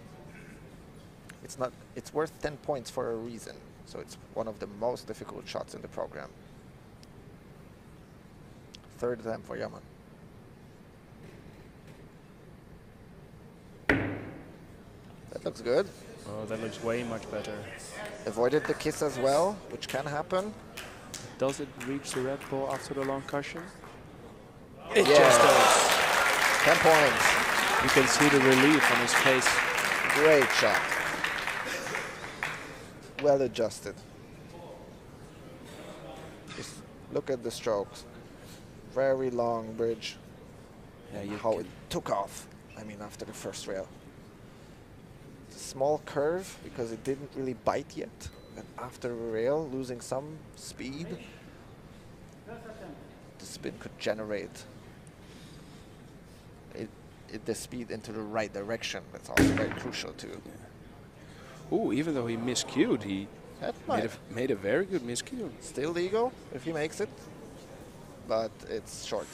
S3: It's worth 10 points for a reason. So it's one of the most difficult shots in the program. 3rd attempt for Yaman. That looks good.
S2: Oh, that looks way much better.
S3: Avoided the kiss as well, which can happen.
S2: Does it reach the red ball after the long cushion? It
S3: Yes.
S2: just does.
S3: 10 points.
S2: You can see the relief on his face.
S3: Great shot. Well adjusted. Just look at the strokes. Very long bridge.
S2: Yeah, you
S3: how
S2: can-
S3: it took off. I mean, after the first rail. It's a small curve because it didn't really bite yet. And after a rail, losing some speed, the spin could generate the speed into the right direction. That's also very crucial too.
S2: Ooh, even though he miscued, he
S3: That
S2: made a very good miscue.
S3: still legal if he makes it, but it's short.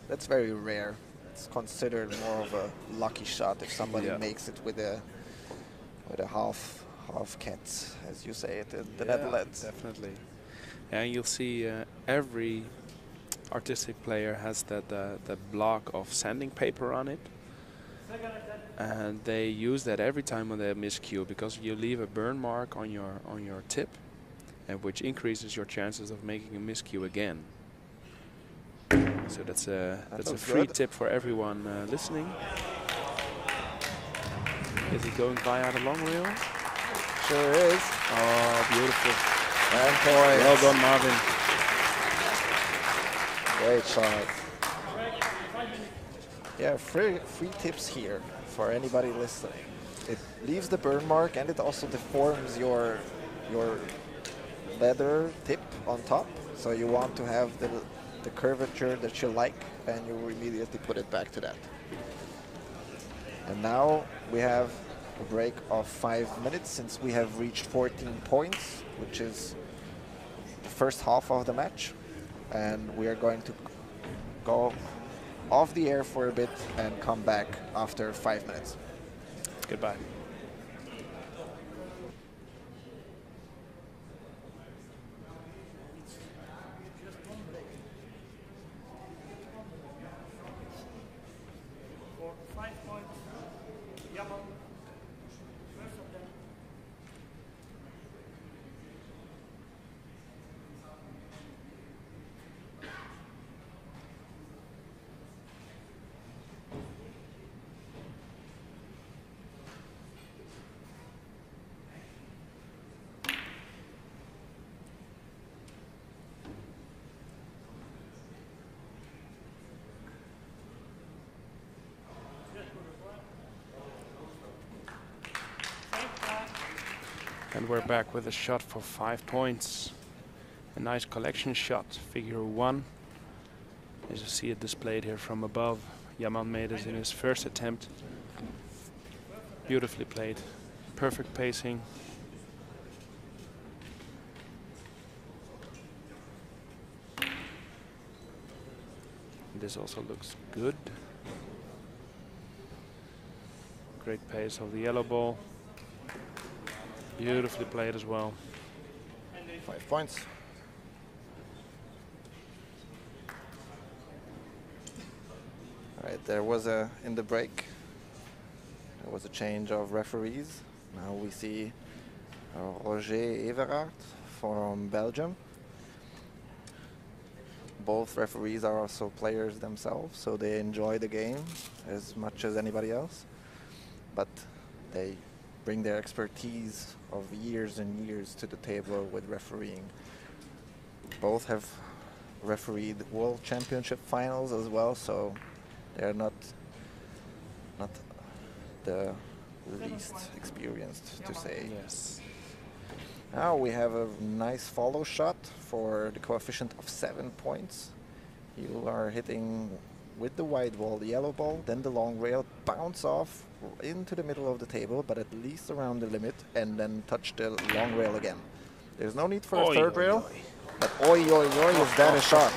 S3: That's very rare. It's considered more of a lucky shot if somebody makes it with a half cat, as you say it in the Netherlands.
S2: Definitely. And you'll see every artistic player has that block of sanding paper on it, and they use that every time when they miscue, because you leave a burn mark on your tip, and which increases your chances of making a miscue again. So that's a free tip for everyone listening. Is he going via the long rail?
S3: Sure is.
S2: Oh, beautiful.
S3: 10 points.
S2: Well done, Marwin.
S3: Great shot. Yeah, free tips here for anybody listening. It leaves the burn mark and it also deforms your leather tip on top. So you want to have the curvature that you like, and you immediately put it back to that. And now we have a break of 5 minutes since we have reached 14 points, which is the first half of the match. And we are going to go off the air for a bit and come back after 5 minutes.
S2: Goodbye.
S1: For 5 points, Yaman, first of them.
S2: And we're back with a shot for 5 points. A nice collection shot, figure 1. As you see it displayed here from above. Yaman made it in his first attempt. Beautifully played. Perfect pacing. This also looks good. Great pace of the yellow ball. Beautifully played as well.
S3: 5 points. All right, there was in the break, there was a change of referees. Now we see Roger Everard from Belgium. Both referees are also players themselves, so they enjoy the game as much as anybody else. But they bring their expertise of years and years to the table with refereeing. Both have refereed World Championship finals as well, so they're not the least experienced, to say.
S2: Yes.
S3: Now we have a nice follow shot for the coefficient of 7 points. You are hitting with the white ball, the yellow ball, then the long rail, bounce off into the middle of the table, but at least around the limit, and then touch the long rail again. There's no need for a third rail, but oi, oi, oi, is that a shot?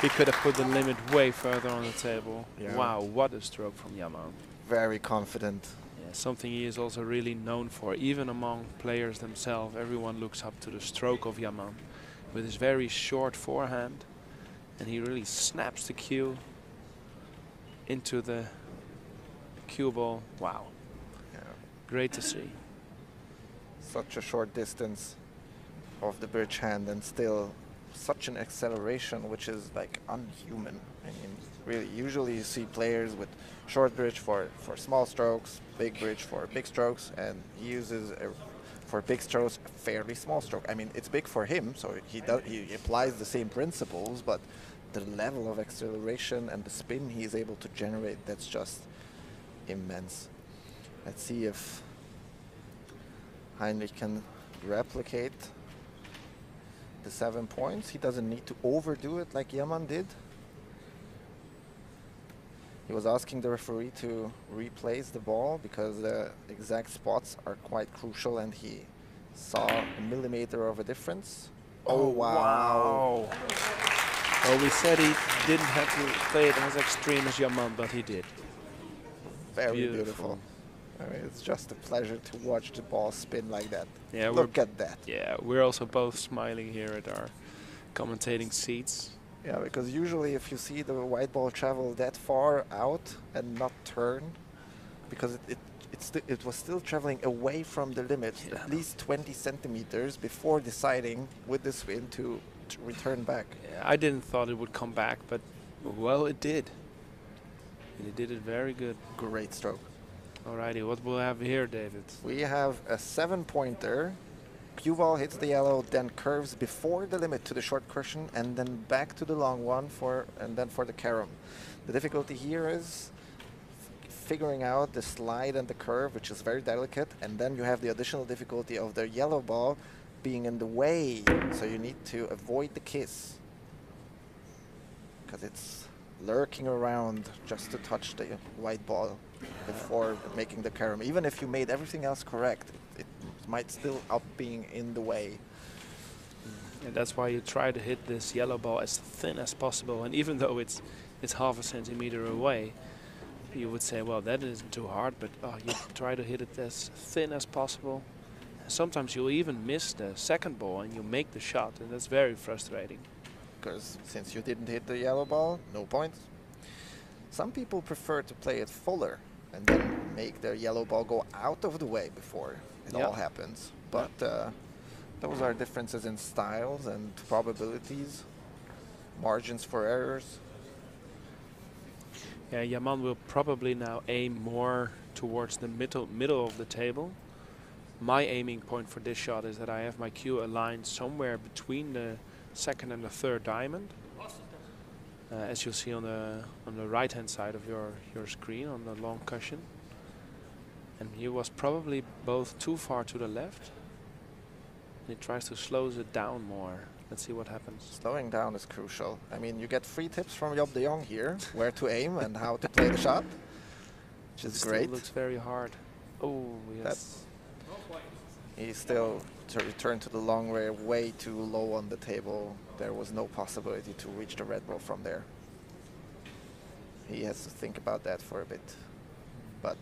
S2: He could have put the limit way further on the table.
S3: Yeah.
S2: Wow, what a stroke from Yaman.
S3: Very confident.
S2: Yeah, something he is also really known for. Even among players themselves, everyone looks up to the stroke of Yaman with his very short forehand, and he really snaps the cue into the cue ball. Wow.
S3: Yeah.
S2: Great to see.
S3: Such a short distance of the bridge hand and still such an acceleration, which is like unhuman. I mean, really, usually you see players with short bridge for small strokes, big bridge for big strokes, and he uses for big strokes a fairly small stroke. I mean, it's big for him, so he applies the same principles, but the level of acceleration and the spin he is able to generate, that's just immense. Let's see if Heinrich can replicate the 7 points. He doesn't need to overdo it like Yaman did. He was asking the referee to replace the ball because the exact spots are quite crucial, and he saw a millimeter of a difference. Oh, wow.
S2: Well, we said he didn't have to play it as extreme as Yaman, but he did.
S3: Very beautiful. I mean, it's just a pleasure to watch the ball spin like that.
S2: Yeah,
S3: look at that.
S2: Yeah, we're also both smiling here at our commentating seats.
S3: Yeah, because usually if you see the white ball travel that far out and not turn, because it was still traveling away from the limit, at least 20 centimeters before deciding with the spin to return back.
S2: Yeah, I didn't thought it would come back, but well, it did. It did it very good.
S3: Great stroke.
S2: Alrighty, what we'll have here, David?
S3: We have a 7-pointer. Cue ball hits the yellow, then curves before the limit to the short cushion, and then back to the long one and then for the carom. The difficulty here is figuring out the slide and the curve, which is very delicate, and then you have the additional difficulty of the yellow ball being in the way, so you need to avoid the kiss because it's lurking around just to touch the white ball before making the carom. Even if you made everything else correct, it might still up being in the way.
S2: And that's why you try to hit this yellow ball as thin as possible, and even though it's half a centimeter away, you would say, well, that isn't too hard, but you try to hit it as thin as possible. Sometimes you'll even miss the second ball and you make the shot, and that's very frustrating.
S3: Because since you didn't hit the yellow ball, no points. Some people prefer to play it fuller and then make their yellow ball go out of the way before it all happens. But those are differences in styles and probabilities, margins for errors.
S2: Yeah, Yaman will probably now aim more towards the middle of the table. My aiming point for this shot is that I have my cue aligned somewhere between the second and the third diamond, as you'll see on the right hand side of your screen on the long cushion. And he was probably both too far to the left. He tries to slow it down more. Let's see what happens.
S3: Slowing down is crucial. I mean, you get free tips from Job de Jong here, where to aim and how to play the shot, which is great.
S2: Still looks very hard. Oh, yes.
S3: He still returned to the long rail way too low on the table. There was no possibility to reach the red ball from there. He has to think about that for a bit. But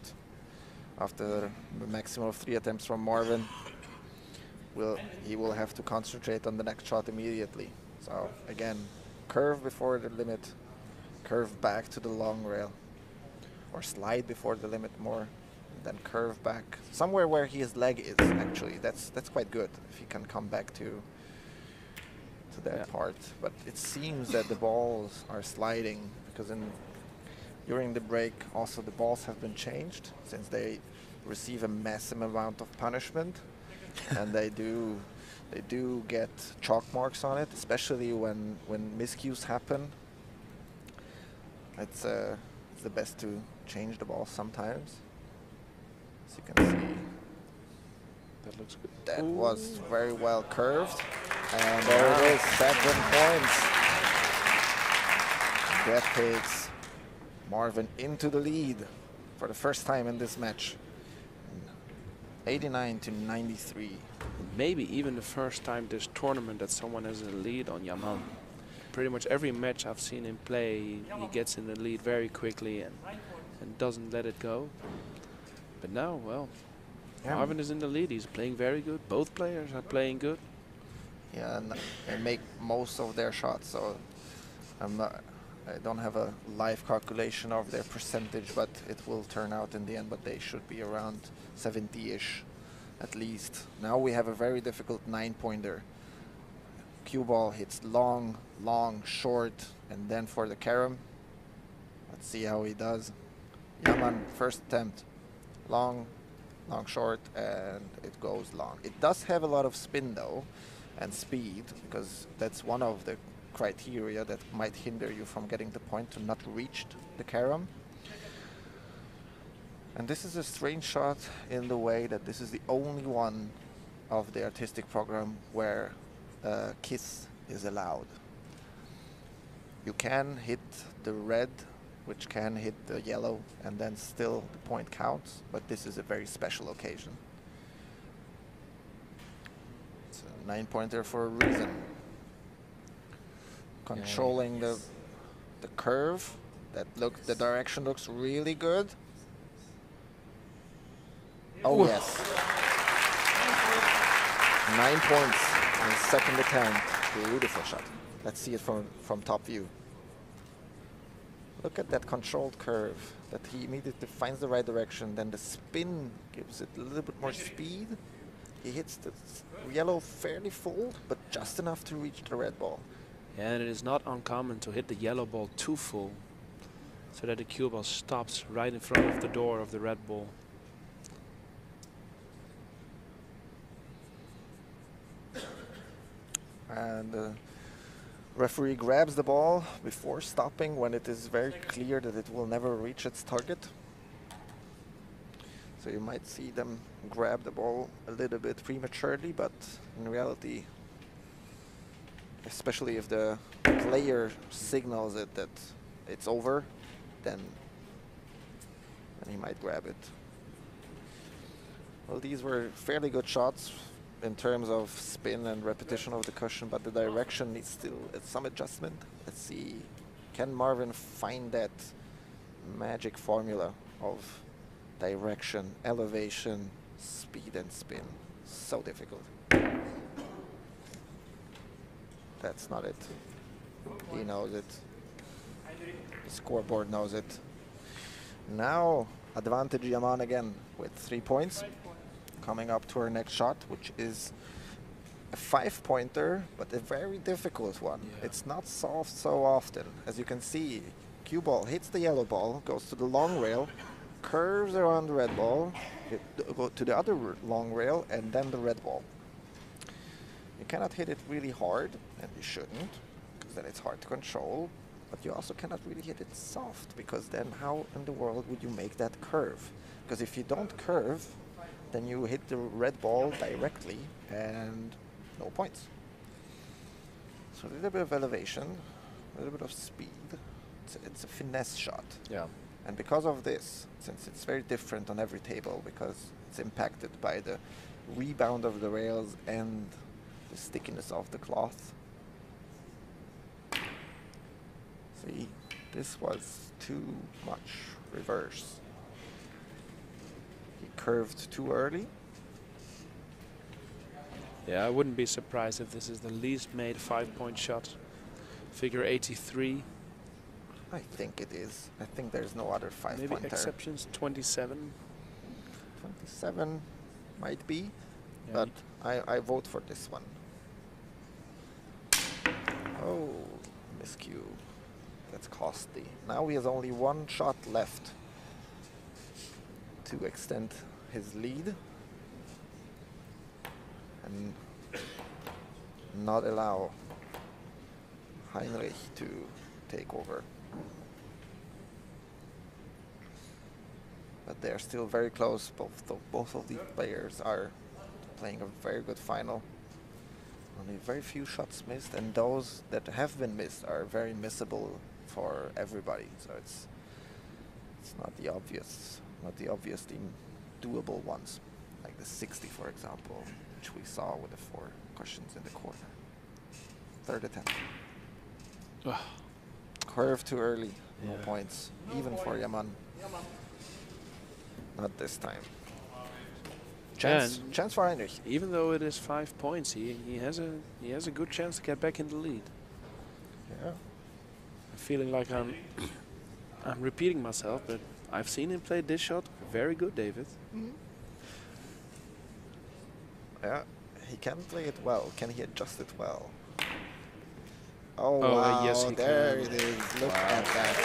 S3: after the maximum of 3 attempts from Marwin, he will have to concentrate on the next shot immediately. So again, curve before the limit, curve back to the long rail, or slide before the limit more, then curve back somewhere where his leg is. Actually, that's quite good if he can come back to that part. But it seems that the balls are sliding because during the break also the balls have been changed since they receive a massive amount of punishment, and they do get chalk marks on it, especially when miscues happen. It's the best to change the ball sometimes. As you can see,
S2: That looks good.
S3: that was very well curved, and there it is, 7 points. That takes Marwin into the lead for the first time in this match. 89 to 93.
S2: Maybe even the first time this tournament that someone has a lead on Yaman. Pretty much every match I've seen him play, he gets in the lead very quickly and doesn't let it go. But now, well, Marwin is in the lead. He's playing very good. Both players are playing good.
S3: Yeah, and they make most of their shots. So I don't have a live calculation of their percentage, but it will turn out in the end. But they should be around 70-ish, at least. Now we have a very difficult 9-pointer. Cue ball hits long, long, short, and then for the carom. Let's see how he does. Yaman, first attempt, long, long, short, and it goes long. It does have a lot of spin though, and speed, because that's one of the criteria that might hinder you from getting the point, to not reach the carom. And this is a strange shot in the way that this is the only one of the artistic program where kiss is allowed. You can hit the red, which can hit the yellow, and then still the point counts, but this is a very special occasion. It's a 9-pointer for a reason. Controlling the curve, the direction looks really good. Oh yes. 9 points in the second attempt. Beautiful shot. Let's see it from top view. Look at that controlled curve, that he immediately finds the right direction, then the spin gives it a little bit more speed. He hits the yellow fairly full, but just enough to reach the red ball.
S2: Yeah, and it is not uncommon to hit the yellow ball too full, so that the cue ball stops right in front of the door of the red ball.
S3: And the referee grabs the ball before stopping when it is very clear that it will never reach its target. So you might see them grab the ball a little bit prematurely, but in reality, especially if the player signals it that it's over, then he might grab it. Well, these were fairly good shots in terms of spin and repetition of the cushion, but the direction needs still some adjustment. Let's see, can Marwin find that magic formula of direction, elevation, speed and spin? So difficult. That's not it. He knows it. The scoreboard knows it. Now advantage Yaman again with 3 points. Coming up to our next shot, which is a 5-pointer, but a very difficult one. Yeah. It's not solved so often. As you can see, cue ball hits the yellow ball, goes to the long rail, curves around the red ball, go to the other long rail, and then the red ball. You cannot hit it really hard, and you shouldn't, because then it's hard to control. But you also cannot really hit it soft, because then how in the world would you make that curve? Because if you don't curve, then you hit the red ball directly and no points. So a little bit of elevation, a little bit of speed. It's a finesse shot.
S2: Yeah.
S3: And because of this, since it's very different on every table, because it's impacted by the rebound of the rails and the stickiness of the cloth. See, this was too much reverse. He curved too early.
S2: Yeah, I wouldn't be surprised if this is the least made 5-point shot. Figure 83.
S3: I think it is. I think there's no other 5-pointer.
S2: Maybe exceptions 27.
S3: 27 might be,
S2: Yeah.
S3: but I vote for this one. Oh, miscue. That's costly. Now he has only one shot left to extend his lead and not allow Heinrich to take over. But they're still very close. Both of these players are playing a very good final. Only very few shots missed, and those that have been missed are very missable for everybody. So it's not the obviously doable ones, like the 60, for example, which we saw with the 4 questions in the corner. Third attempt. Curve too early. No points, even for Yaman. Not this time. Chance for Heinrich.
S2: Even though it is 5 points, he has a good chance to get back in the lead.
S3: Yeah.
S2: I'm feeling like I'm repeating myself, but I've seen him play this shot very good, David.
S3: Yeah, he can play it well. Can he adjust it well? Oh,
S2: Oh,
S3: wow,
S2: yes, he
S3: there
S2: can.
S3: it is. Look at that.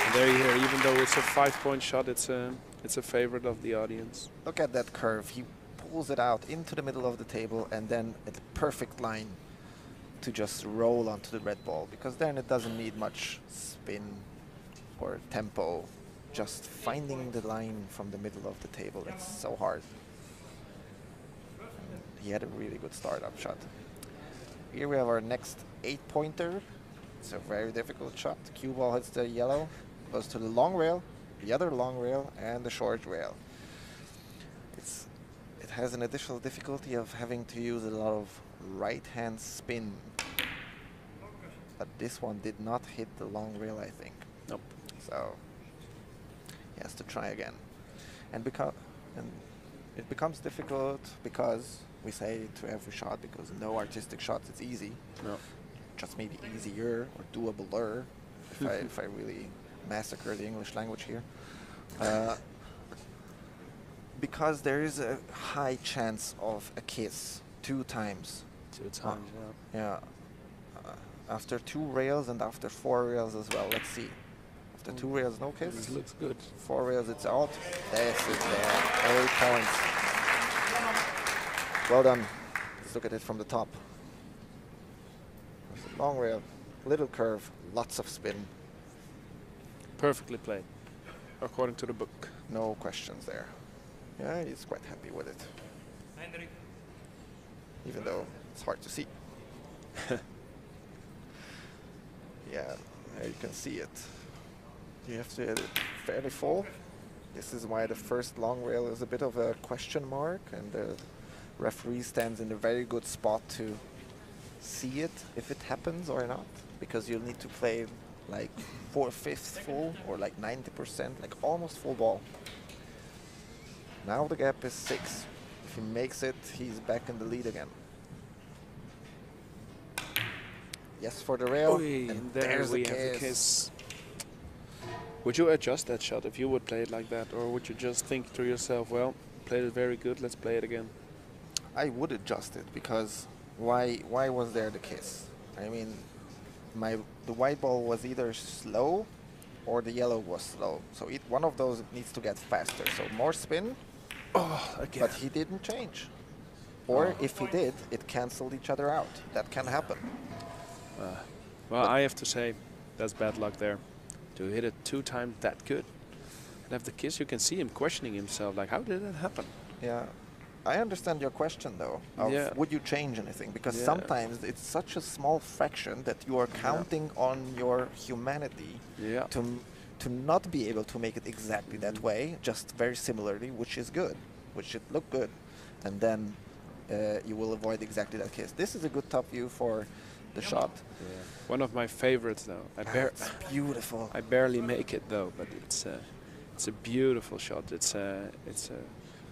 S2: And there you hear, even though it's a 5-point shot, it's a favorite of the audience.
S3: Look at that curve. He pulls it out into the middle of the table and then at the perfect line to just roll onto the red ball, because then it doesn't need much spin or tempo. Just finding the line from the middle of the table, it's so hard. And he had a really good startup shot. Here we have our next 8-pointer. It's a very difficult shot. Cue ball hits the yellow, goes to the long rail, the other long rail, and the short rail. It has an additional difficulty of having to use a lot of right-hand spin. But this one did not hit the long rail, I think.
S2: Nope.
S3: So he has to try again. And it becomes difficult because we say to every shot, because no artistic shots, it's easy.
S2: No.
S3: Just maybe easier or doabler if I really massacre the English language here. Because there is a high chance of a kiss 2 times.
S2: 2 times,
S3: Yeah. After 2 rails and after 4 rails as well. Let's see. After 2 rails, no kiss.
S2: This looks good.
S3: 4 rails, it's out. That's it there. 8 points. Well done. Let's look at it from the top. There's a long rail, little curve, lots of spin.
S2: Perfectly played, according to the book.
S3: No questions there. Yeah, he's quite happy with it. Even though it's hard to see. Yeah, there you can see it. You have to hit it fairly full. This is why the first long rail is a bit of a question mark, and the referee stands in a very good spot to see it, if it happens or not, because you'll need to play like 4/5 full or like 90%, like almost full ball. Now the gap is 6. If he makes it, he's back in the lead again. Yes for the rail, and
S2: there we
S3: the
S2: have the kiss. Would you adjust that shot if you would play it like that, or would you just think to yourself, well, played it very good, let's play it again?
S3: I would adjust it, because why was there the kiss? I mean, the white ball was either slow or the yellow was slow. So one of those needs to get faster. So more spin,
S2: Again.
S3: but he didn't change. Or if he did, it canceled each other out. That can happen.
S2: Well, I have to say, that's bad luck there. To hit it 2 times that good and have the kiss, you can see him questioning himself, like, how did that happen?
S3: Yeah. I understand your question, though, of would you change anything? Because sometimes it's such a small fraction that you are counting on your humanity to not be able to make it exactly that way, just very similarly, which is good, which should look good. And then you will avoid exactly that kiss. This is a good top view for the shot.
S2: Yeah. One of my favorites, though.
S3: It's beautiful.
S2: I barely make it, though, but it's a beautiful shot. It's a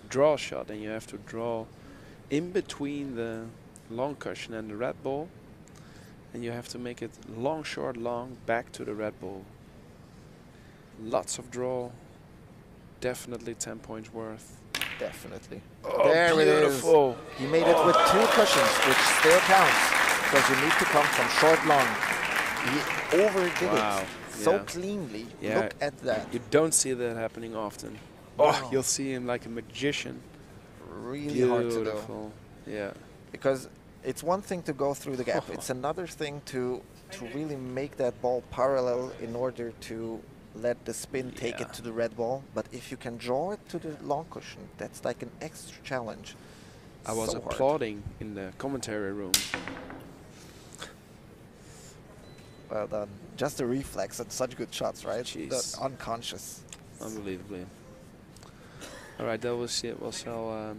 S2: draw shot, and you have to draw in between the long cushion and the red ball, and you have to make it long, short, long, back to the red ball. Lots of draw, definitely 10 points worth.
S3: Definitely.
S2: Oh,
S3: there
S2: beautiful.
S3: it is. He made it with 2 cushions, which still counts, because you need to come from short long. He overdid it so cleanly.
S2: Yeah.
S3: Look at that.
S2: You don't see that happening often.
S3: No.
S2: Oh, you'll see him like a magician.
S3: Really hard to do.
S2: Yeah.
S3: Because it's one thing to go through the gap. It's another thing to really make that ball parallel in order to let the spin take it to the red ball. But if you can draw it to the long cushion, that's like an extra challenge.
S2: I was applauding in the commentary room.
S3: Well done. Just a reflex and such good shots, right?
S2: Jeez.
S3: Unconscious.
S2: Unbelievably. All right, that was it. Also,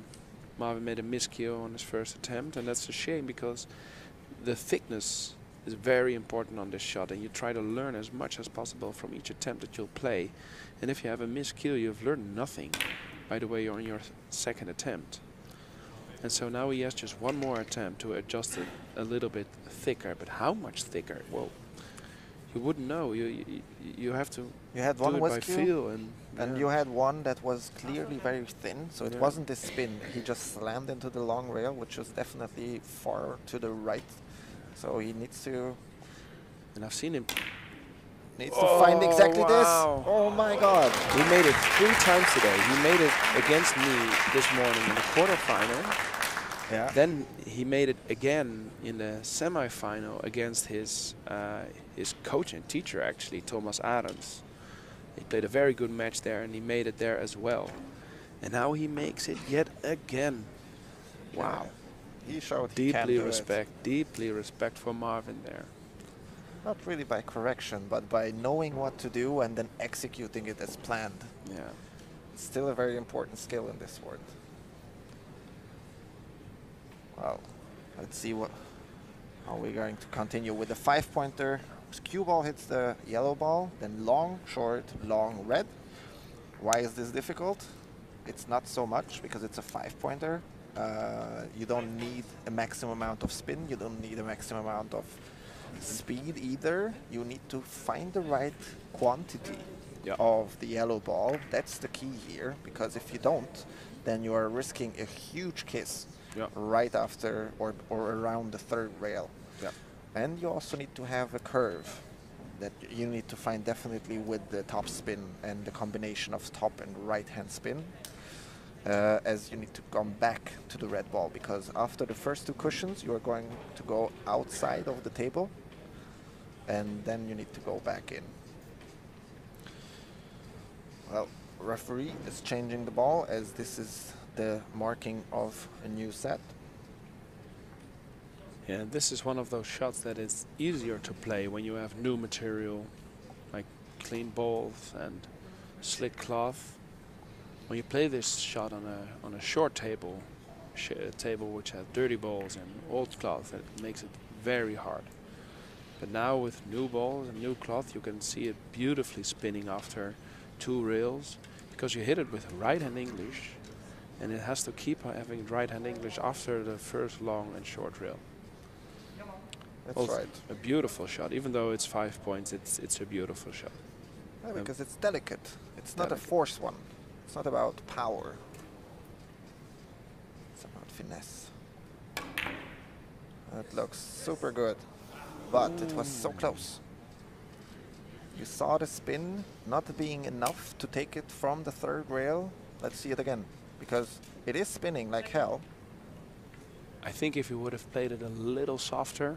S2: Marwin made a miscue on his first attempt, and that's a shame because the thickness is very important on this shot, and you try to learn as much as possible from each attempt that you'll play. And if you have a miscue, you've learned nothing. By the way, you're on your second attempt. And so now he has just one more attempt to adjust it a little bit thicker, but how much thicker? Well, you wouldn't know. You have to do it by feel. And
S3: you had one that was clearly very thin, so it wasn't this spin. He just slammed into the long rail, which was definitely far to the right. So he needs to...
S2: And I've seen him...
S3: Needs to find exactly this. Oh my God.
S2: He made it 3 times today. He made it against me this morning in the quarterfinal.
S3: Yeah.
S2: Then he made it again in the semi-final against his coach and teacher, actually, Thomas Adams. He played a very good match there, and he made it there as well. And now he makes it yet again. Wow.
S3: He showed
S2: deeply respect for Marwin there.
S3: Not really by correction, but by knowing what to do and then executing it as planned.
S2: Yeah.
S3: It's still a very important skill in this sport. Well, let's see how we're going to continue with the 5-pointer. Cue ball hits the yellow ball, then long, short, long, red. Why is this difficult? It's not so much because it's a 5-pointer. You don't need a maximum amount of spin. You don't need a maximum amount of speed either. You need to find the right quantity of the yellow ball. That's the key here, because if you don't, then you are risking a huge kiss right after or around the third rail. And you also need to have a curve that you need to find definitely with the top spin and the combination of top and right hand spin, as you need to come back to the red ball, because after the first 2 cushions you are going to go outside of the table and then you need to go back in. Well, referee is changing the ball as this is the marking of a new set.
S2: Yeah, this is one of those shots that is easier to play when you have new material, like clean balls and slick cloth. When you play this shot on a short table, table which has dirty balls and old cloth, it makes it very hard. But now with new balls and new cloth, you can see it beautifully spinning after 2 rails, because you hit it with right-hand English, and it has to keep having right-hand English after the first long and short rail.
S3: That's
S2: also
S3: right.
S2: A beautiful shot. Even though it's 5 points, it's a beautiful shot.
S3: Yeah, because it's delicate. It's not a force one. It's not about power. It's about finesse. That looks super good, but it was so close. You saw the spin not being enough to take it from the third rail. Let's see it again, because it is spinning like hell.
S2: I think if you would have played it a little softer,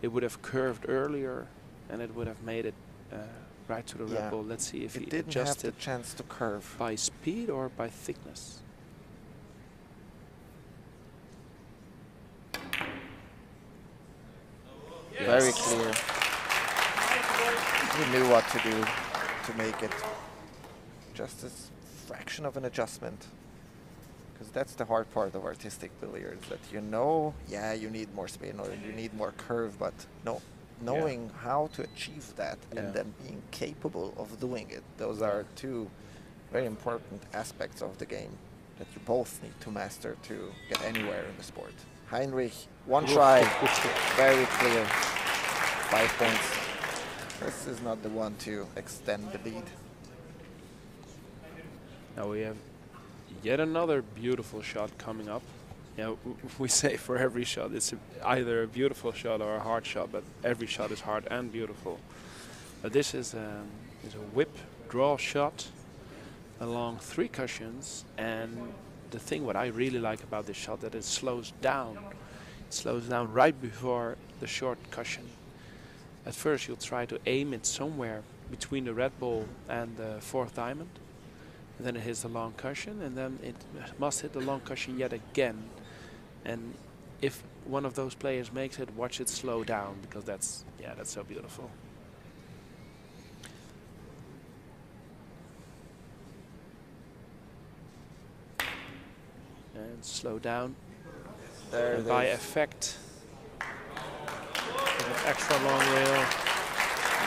S2: it would have curved earlier, and it would have made it right to the red ball. Let's see if he
S3: didn't
S2: adjusted
S3: have the chance to curve
S2: by speed or by thickness.
S3: Yes. Very clear. He knew what to do to make it just a fraction of an adjustment. Because that's the hard part of artistic billiards, that you know, you need more spin or you need more curve, but knowing how to achieve that and then being capable of doing it, those are 2 very important aspects of the game that you both need to master to get anywhere in the sport. Heinrich, 1 try, very clear, 5 points. This is not the one to extend the lead.
S2: Now we have yet another beautiful shot coming up. Yeah, we say for every shot it's either a beautiful shot or a hard shot, but every shot is hard and beautiful. But this is a whip draw shot along 3 cushions, and the thing what I really like about this shot that it slows down. It slows down right before the short cushion. At first you'll try to aim it somewhere between the red ball and the 4th diamond, and then it hits the long cushion, and then it must hit the long cushion yet again. And if one of those players makes it, watch it slow down, because that's so beautiful. And slow down.
S3: There
S2: And by effect, with an extra long rail.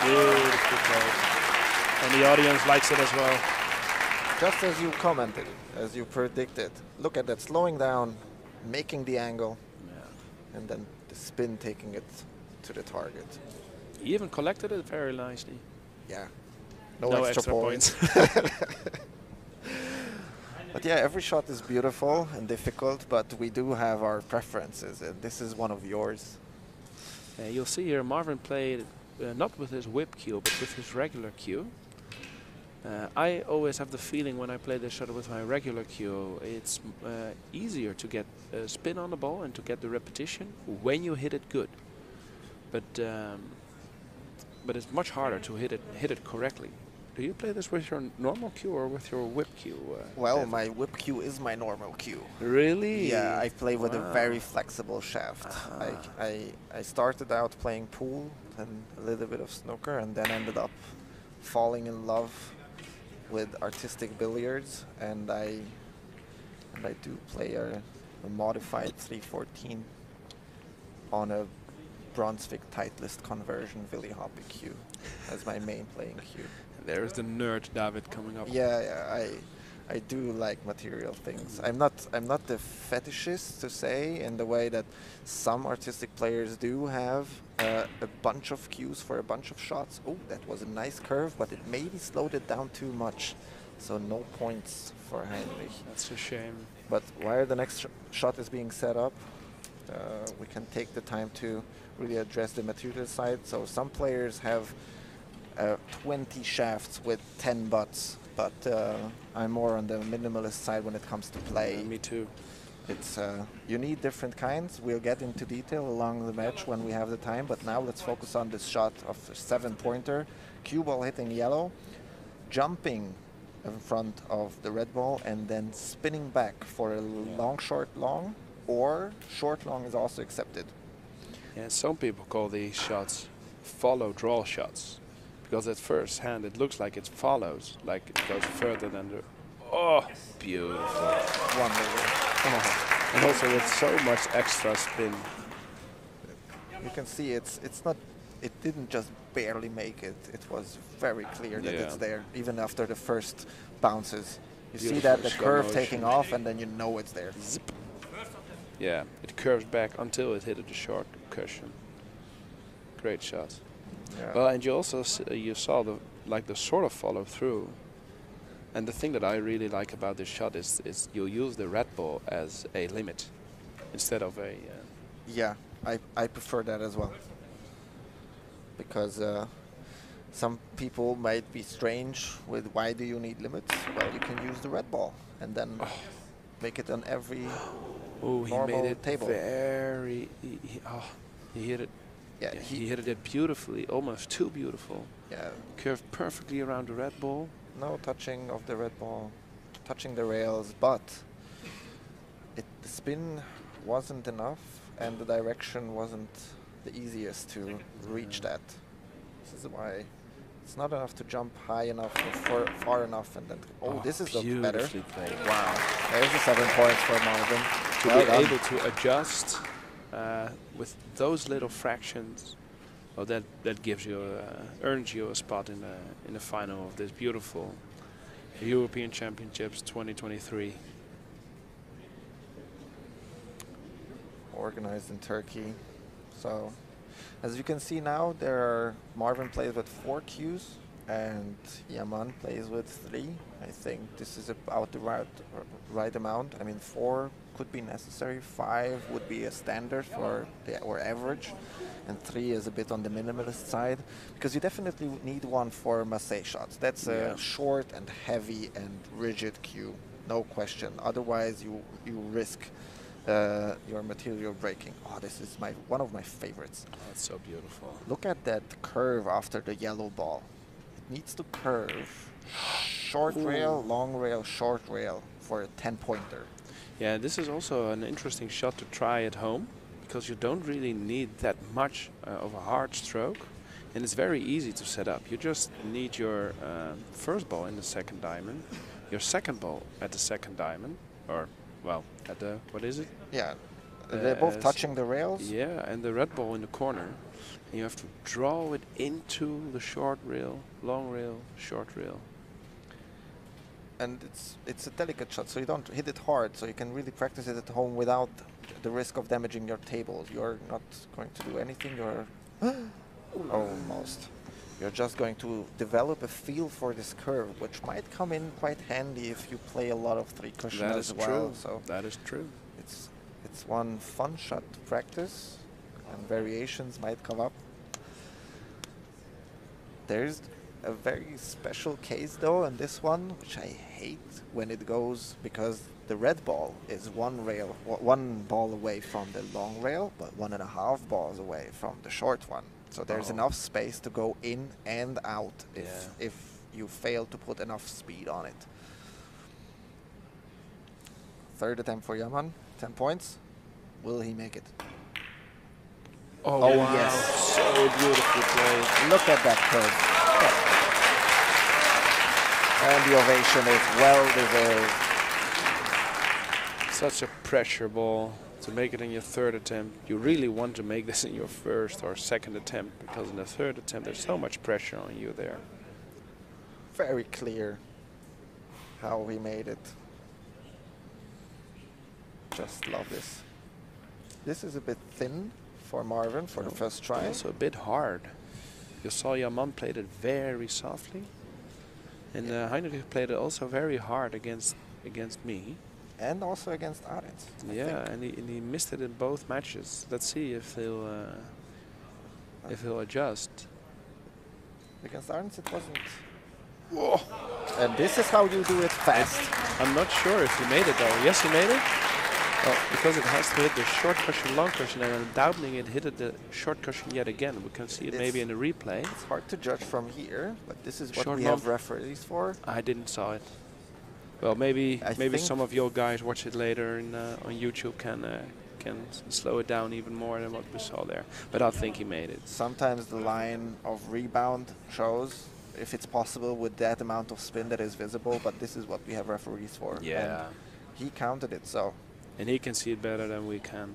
S2: Beautiful play. And the audience likes it as well.
S3: Just as you commented, as you predicted. Look at that, slowing down, making the angle, and then the spin taking it to the target.
S2: He even collected it very nicely.
S3: Yeah.
S2: No extra points.
S3: But yeah, every shot is beautiful and difficult, but we do have our preferences, and this is one of yours.
S2: You'll see here Marwin played not with his whip cue, but with his regular cue. I always have the feeling when I play this shot with my regular cue, it's easier to get a spin on the ball and to get the repetition when you hit it good. But it's much harder to hit it correctly. Do you play this with your normal cue or with your whip cue?
S3: Well,
S2: David?
S3: my whip cue is my normal cue.
S2: Really?
S3: Yeah, I play with a very flexible shaft. I started out playing pool and a little bit of snooker, and then ended up falling in love with artistic billiards, and I do play a modified 314 on a Brunswick Titleist conversion Willy Hoppe cue as my main playing cue.
S2: There's the nerd David coming up.
S3: Yeah, I do like material things. I'm not the fetishist to say, in the way that some artistic players do have a bunch of cues for a bunch of shots. Oh, that was a nice curve, but it maybe slowed it down too much. So no points for Heinrich.
S2: That's a shame.
S3: But while the next shot is being set up, we can take the time to really address the material side. So some players have 20 shafts with 10 butts, but I'm more on the minimalist side when it comes to play.
S2: Me too.
S3: It's you need different kinds. We'll get into detail along the match when we have the time, but now let's focus on this shot of a 7-pointer. Cue ball hitting yellow, jumping in front of the red ball, and then spinning back for a long, short, long, or short, long is also accepted.
S2: Yeah, some people call these shots follow draw shots, because at first hand it looks like it follows, like it goes further than the... Oh, beautiful.
S3: Wonderful. Come on.
S2: And also with so much extra spin.
S3: You can see it's not, it didn't just barely make it. It was very clear that it's there, even after the first bounces. You see that the curve taking off, and then you know it's there.
S2: Zip. Yeah, it curves back until it hit the short cushion. Great shot.
S3: Yeah.
S2: Well, and you also you saw the sort of follow through. And the thing that I really like about this shot is you use the red ball as a limit instead of a...
S3: Yeah, I prefer that as well. Because some people might be strange with why do you need limits? Well, you can use the red ball and then make it on every normal
S2: he made it
S3: table.
S2: Very... He hit it.
S3: Yeah,
S2: he hit it beautifully, almost too beautiful.
S3: Yeah.
S2: Curved perfectly around the red ball.
S3: No touching of the red ball, touching the rails, but the spin wasn't enough, and the direction wasn't the easiest to reach that. This is why it's not enough to jump high enough or far enough, and then this is looking better.
S2: Played.
S3: Wow, there's the 7 points for Marwin.
S2: To be able to adjust with those little fractions. Well, that gives you earns you a spot in the final of this beautiful European Championships 2023.
S3: Organized in Turkey. So, as you can see now, Marwin plays with 4 cues and Yaman plays with 3. I think this is about the right amount. I mean, 4 could be necessary, 5 would be a standard for or average, and 3 is a bit on the minimalist side, because you definitely need one for massé shots. That's a short and heavy and rigid cue, no question. Otherwise, you risk your material breaking. Oh, this is one of my favorites.
S2: Oh, it's so beautiful.
S3: Look at that curve after the yellow ball. It needs to curve. Short rail, long rail, short rail for a 10-pointer.
S2: Yeah, this is also an interesting shot to try at home, because you don't really need that much of a hard stroke, and it's very easy to set up. You just need your first ball in the second diamond, your second ball at the second diamond, or, well, at the, what is it?
S3: Yeah, they're both touching the rails.
S2: Yeah, and the red ball in the corner. And you have to draw it into the short rail, long rail, short rail.
S3: And it's a delicate shot, so you don't hit it hard, so you can really practice it at home without the risk of damaging your tables. You're not going to do anything, you're almost. You're just going to develop a feel for this curve, which might come in quite handy if you play a lot of 3 cushion as well.
S2: True.
S3: So
S2: that is true.
S3: It's one fun shot to practice, and variations might come up. There's a very special case though, and this one, which I hate when it goes, because the red ball is one ball away from the long rail, but 1.5 balls away from the short one. So there's enough space to go in and out if you fail to put enough speed on it. Third attempt for Yaman, 10 points. Will he make it?
S2: Oh wow.
S3: Yes.
S2: So beautifully played.
S3: Look at that curve. And the ovation is well deserved.
S2: Such a pressure ball to make it in your third attempt. You really want to make this in your first or second attempt, because in the third attempt there's so much pressure on you there.
S3: Very clear how he made it. Just love this. This is a bit thin for Marwin for the first try.
S2: Also a bit hard. You saw Yaman played it very softly, and Heinrich played it also very hard against me.
S3: And also against Arends.
S2: Yeah, and he missed it in both matches. Let's see if he'll adjust.
S3: Against Arends it wasn't.
S2: Whoa.
S3: And this is how you do it fast.
S2: I'm not sure if he made it though. Yes, he made it. Well, because it has to hit the short cushion, long cushion, and I'm doubting it hit the short cushion yet again. We can see it maybe in the replay.
S3: It's hard to judge from here, but this is what
S2: Short
S3: we have referees for.
S2: I didn't saw it. Well, maybe some of your guys watch it later on YouTube can slow it down even more than what we saw there. But I think he made it.
S3: Sometimes the line of rebound shows if it's possible with that amount of spin that is visible, but this is what we have referees for.
S2: Yeah.
S3: And he counted it, so.
S2: And he can see it better than we can.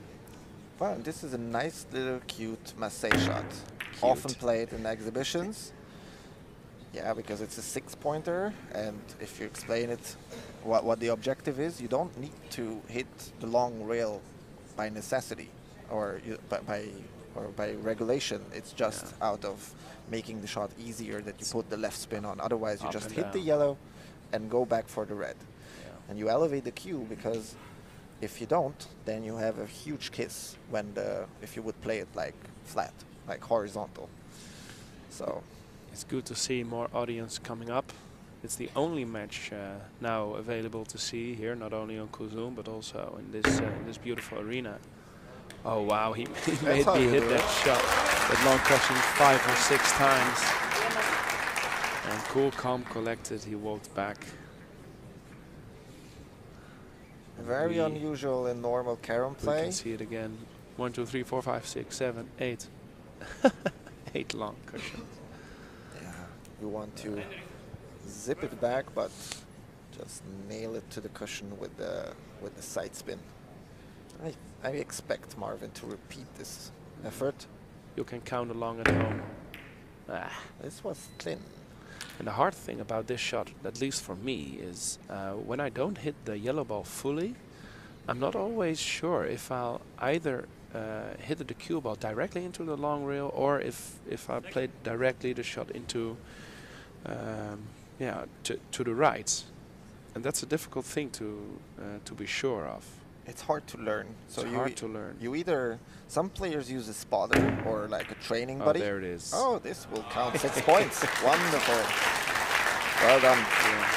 S3: Well, this is a nice little cute massé shot.
S2: Cute.
S3: Often played in exhibitions. Yeah, because it's a 6-pointer, and if you explain it, what the objective is, you don't need to hit the long rail by necessity or by regulation. It's just out of making the shot easier that you put the left spin on. Otherwise, you just hit the yellow and go back for the red. Yeah. And you elevate the cue, because if you don't, then you have a huge kiss when if you would play it like flat, like horizontal. So.
S2: It's good to see more audience coming up. It's the only match now available to see here, not only on Kuzum but also in this beautiful arena. Oh wow, he made me hit that shot, that long cushion 5 or 6 times. And cool, calm, collected, he walked back.
S3: Very unusual in normal carom play.
S2: We can see it again. 1, 2, 3, 4, 5, 6, 7, 8. 8 long cushions.
S3: You want to zip it back, but just nail it to the cushion with the side spin. I expect Marwin to repeat this effort.
S2: You can count along at home.
S3: This was thin.
S2: And the hard thing about this shot, at least for me, is when I don't hit the yellow ball fully, I'm not always sure if I'll either hit the cue ball directly into the long rail, or if I played directly the shot into yeah, to the right, and that's a difficult thing to be sure of.
S3: It's hard to learn. So
S2: It's hard to learn.
S3: You either, some players use a spotter or like a training buddy.
S2: Oh, there it is.
S3: Oh, this will count 6 points. Wonderful. Well done.
S2: Yeah.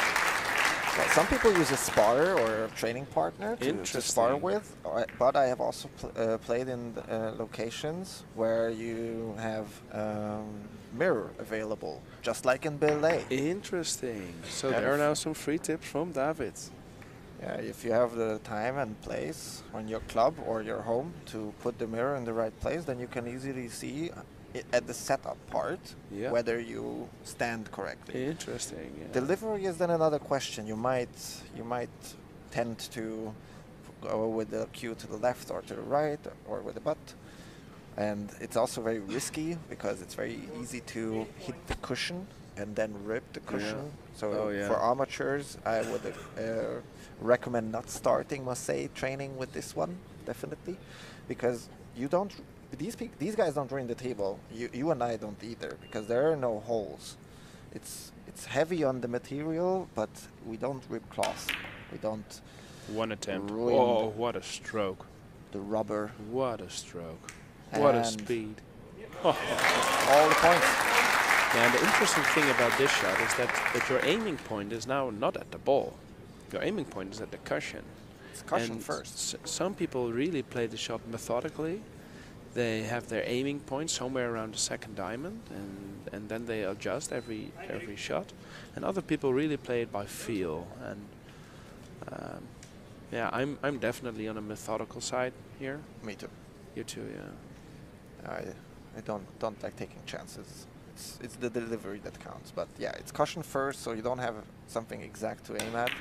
S3: Well, some people use a spotter or a training partner to spar with, but I have also played in locations where you have mirror available, just like in ballet.
S2: Interesting. So
S3: Yeah,
S2: there are now some free tips from David.
S3: Yeah, if you have the time and place on your club or your home to put the mirror in the right place, then you can easily see at the setup part whether you stand correctly.
S2: Interesting. Yeah.
S3: Delivery is then another question. You might tend to go with the cue to the left or to the right or with the butt, and it's also very risky because it's very easy to hit the cushion and then rip the cushion. So for amateurs, I would recommend not starting, must say, training with this one, definitely, because you don't. These guys don't ruin the table. You and I don't either, because there are no holes. It's heavy on the material, but we don't rip cloth. We don't.
S2: One attempt.
S3: Ruin
S2: Oh, what a stroke!
S3: The rubber.
S2: What a stroke! What a speed!
S3: All the points.
S2: Yeah, and the interesting thing about this shot is that your aiming point is now not at the ball. Your aiming point is at the cushion.
S3: It's cushion
S2: and
S3: first.
S2: Some people really play the shot methodically. They have their aiming point somewhere around the second diamond, and then they adjust every shot. And other people really play it by feel. And yeah, I'm definitely on a methodical side here.
S3: Me too.
S2: You too, yeah.
S3: I don't like taking chances. It's the delivery that counts. But yeah, it's cushion first, so you don't have something exact to aim at,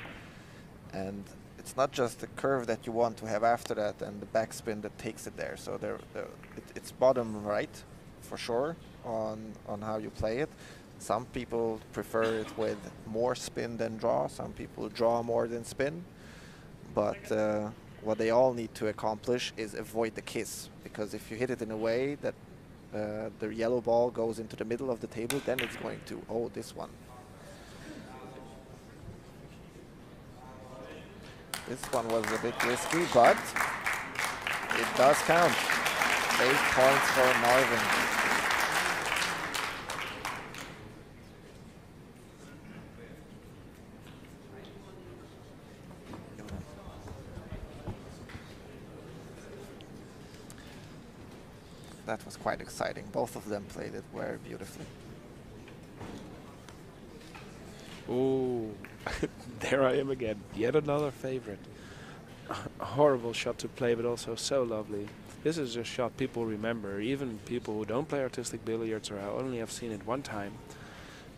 S3: and it's not just the curve that you want to have after that and the backspin that takes it there. So it's bottom right for sure on how you play it. Some people prefer it with more spin than draw. Some people draw more than spin. But what they all need to accomplish is avoid the kiss, because if you hit it in a way that the yellow ball goes into the middle of the table, then it's going to, oh, this one. This one was a bit risky, but it does count. 8 points for Marwin. That was quite exciting. Both of them played it very beautifully.
S2: Ooh, there I am again. Yet another favorite. A horrible shot to play, but also so lovely. This is a shot people remember, even people who don't play artistic billiards or only have seen it one time.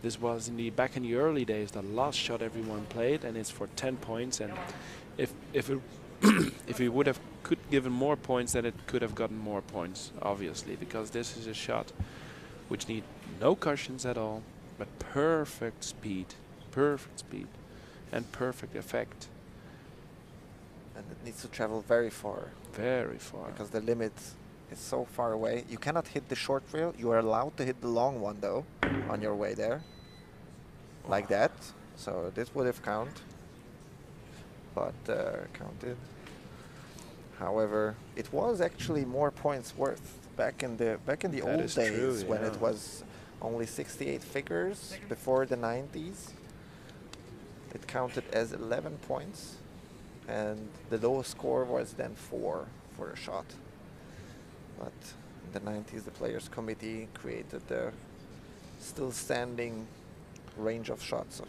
S2: This was back in the early days, the last shot everyone played, and it's for 10 points. And if we would have given more points, then it could have gotten more points, obviously, because this is a shot which need no cushions at all, but perfect speed, and perfect effect.
S3: And it needs to travel very far.
S2: Very far.
S3: Because the limit is so far away. You cannot hit the short rail. You are allowed to hit the long one, though, on your way there. Like that. So this would have counted. But counted. However, it was actually more points worth back in the old days, when it was only 68 figures before the 90s. It counted as 11 points, and the lowest score was then 4 for a shot. But in the 90s, the Players Committee created the still standing range of shots.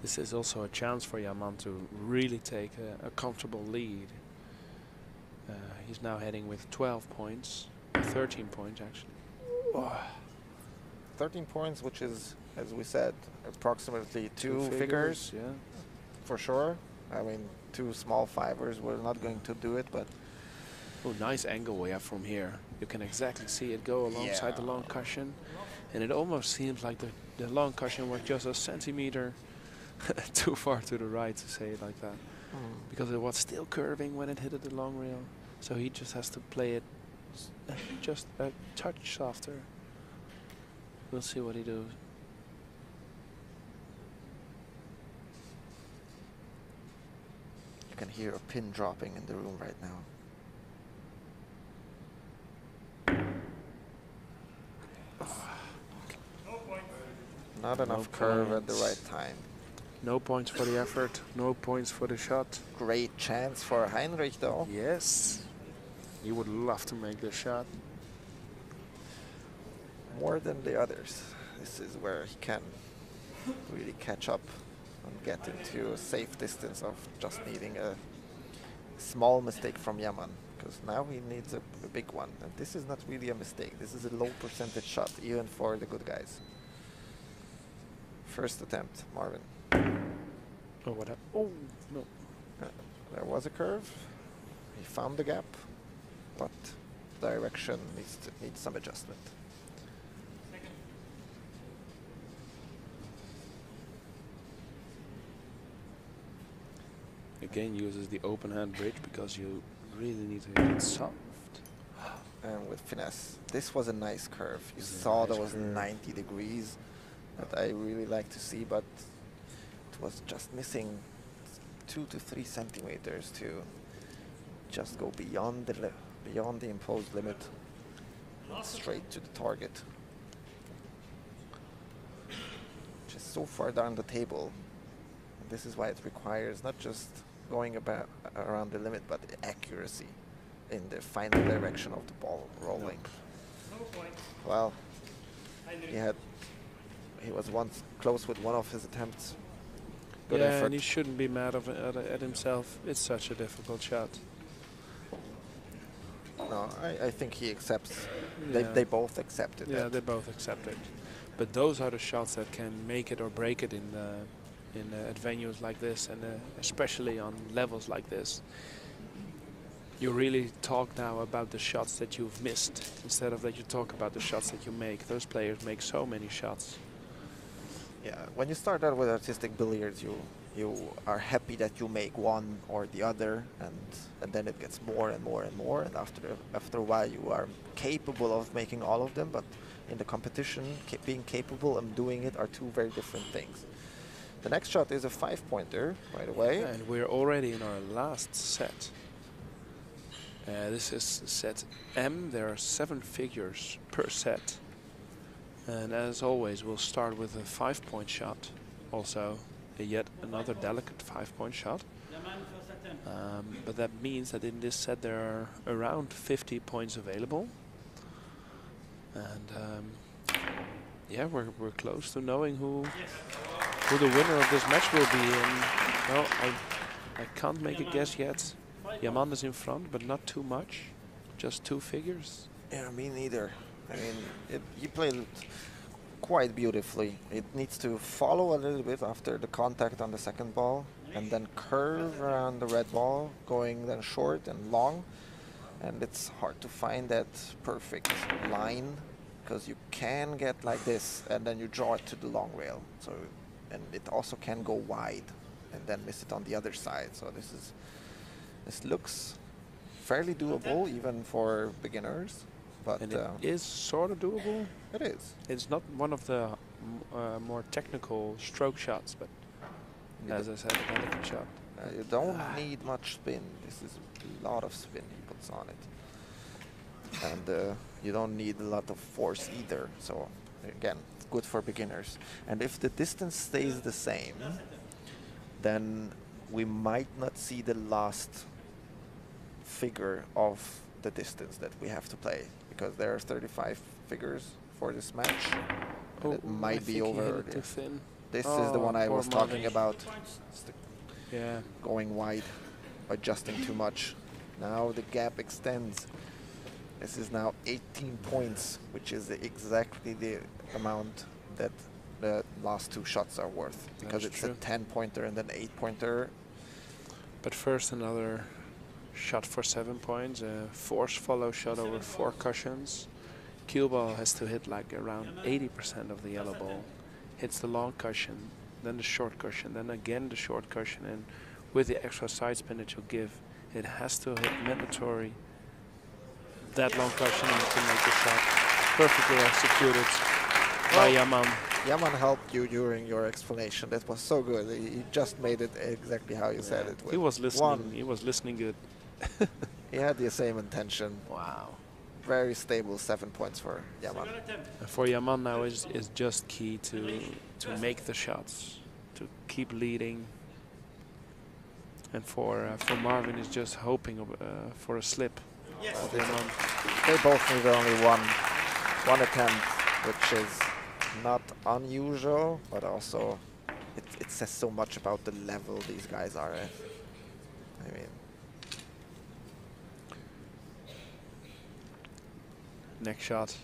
S2: This is also a chance for Yaman to really take a comfortable lead. He's now heading with 12 points, 13 points actually. Oh.
S3: 13 points, which is, as we said, approximately two figures.
S2: Yeah,
S3: for sure. I mean, 2 small fivers were not going to do it, but...
S2: Oh, nice angle we have from here. You can exactly see it go alongside the long cushion, and it almost seems like the long cushion was just a centimeter too far to the right, to say it like that, because it was still curving when it hit the long rail. So he just has to play it just a touch softer. We'll see what he
S3: can hear a pin dropping in the room right now. Not enough curve at the right time.
S2: No points for the effort, no points for the shot.
S3: Great chance for Heinrich though.
S2: Yes, he would love to make the shot.
S3: More than the others. This is where he can really catch up and get into a safe distance of just needing a small mistake from Yaman, because now he needs a big one. And this is not really a mistake. This is a low percentage shot, even for the good guys. First attempt, Marwin.
S2: Oh, what happened? Oh, no.
S3: There was a curve. He found the gap, but direction needs some adjustment.
S2: Again, uses the open hand bridge because you really need to hit it soft.
S3: And with finesse. This was a nice curve. You saw that was 90 degrees that I really like to see, but it was just missing 2 to 3 centimeters to just go beyond the imposed limit, straight to the target. Just so far down the table. And this is why it requires not just going around the limit, but the accuracy in the final direction of the ball rolling. Well, he was once close with one of his attempts. Good effort.
S2: And he shouldn't be mad at himself. It's such a difficult shot.
S3: No, I think he accepts. They both accepted that.
S2: Yeah, they both accept it. But those are the shots that can make it or break it at venues like this, and especially on levels like this. You really talk now about the shots that you've missed instead of that you talk about the shots that you make. Those players make so many shots.
S3: Yeah, when you start out with artistic billiards, you are happy that you make one or the other, and then it gets more and more and more, and after a while you are capable of making all of them, but in the competition, being capable and doing it are two very different things. The next shot is a 5-pointer, by the way.
S2: And we're already in our last set. This is set M. There are 7 figures per set. And as always, we'll start with a 5-point shot. Also, yet another delicate 5-point shot. But that means that in this set there are around 50 points available. And yeah, we're close to knowing who the winner of this match will be. And well, I can't make a guess yet. Yaman is in front, but not too much. Just 2 figures.
S3: Yeah, me neither. I mean, he played it quite beautifully. It needs to follow a little bit after the contact on the second ball, and then curve around the red ball, going then short and long. And it's hard to find that perfect line, because you can get like this, and then you draw it to the long rail. So, and it also can go wide, and then miss it on the other side. So this looks fairly doable, even for beginners. But
S2: and it is sort of doable.
S3: It is.
S2: It's not one of the more technical stroke shots, but as I said, a delicate shot.
S3: You don't need much spin. This is a lot of spin he puts on it. And you don't need a lot of force either. So again, it's good for beginners. And if the distance stays the same, then we might not see the last figure of the distance that we have to play, because there are 35 figures for this match.
S2: Oh,
S3: it might be over earlier.
S2: Too thin.
S3: This is the one I was talking about.
S2: Yeah.
S3: Going wide, adjusting too much. Now the gap extends. This is now 18 points, which is exactly the amount that the last 2 shots are worth, because it's a 10-pointer and an 8-pointer.
S2: But first another shot for 7 points, a force follow shot over 4 cushions. Cue ball has to hit like around 80% of the yellow ball. Hits the long cushion, then the short cushion, then again the short cushion, and with the extra side spin that you give, it has to hit mandatory that long cushion to make the shot. Perfectly executed by Yaman.
S3: Yaman helped you during your explanation. That was so good. He just made it exactly how you said it.
S2: He was listening. He was listening good.
S3: He had the same intention.
S2: Wow.
S3: Very stable 7 points for Yaman.
S2: For Yaman now is just key to make the shots, to keep leading. And for Marwin is just hoping for a slip.
S3: They both need only one attempt, which is not unusual, but also it says so much about the level these guys are at. I mean,
S2: next shot,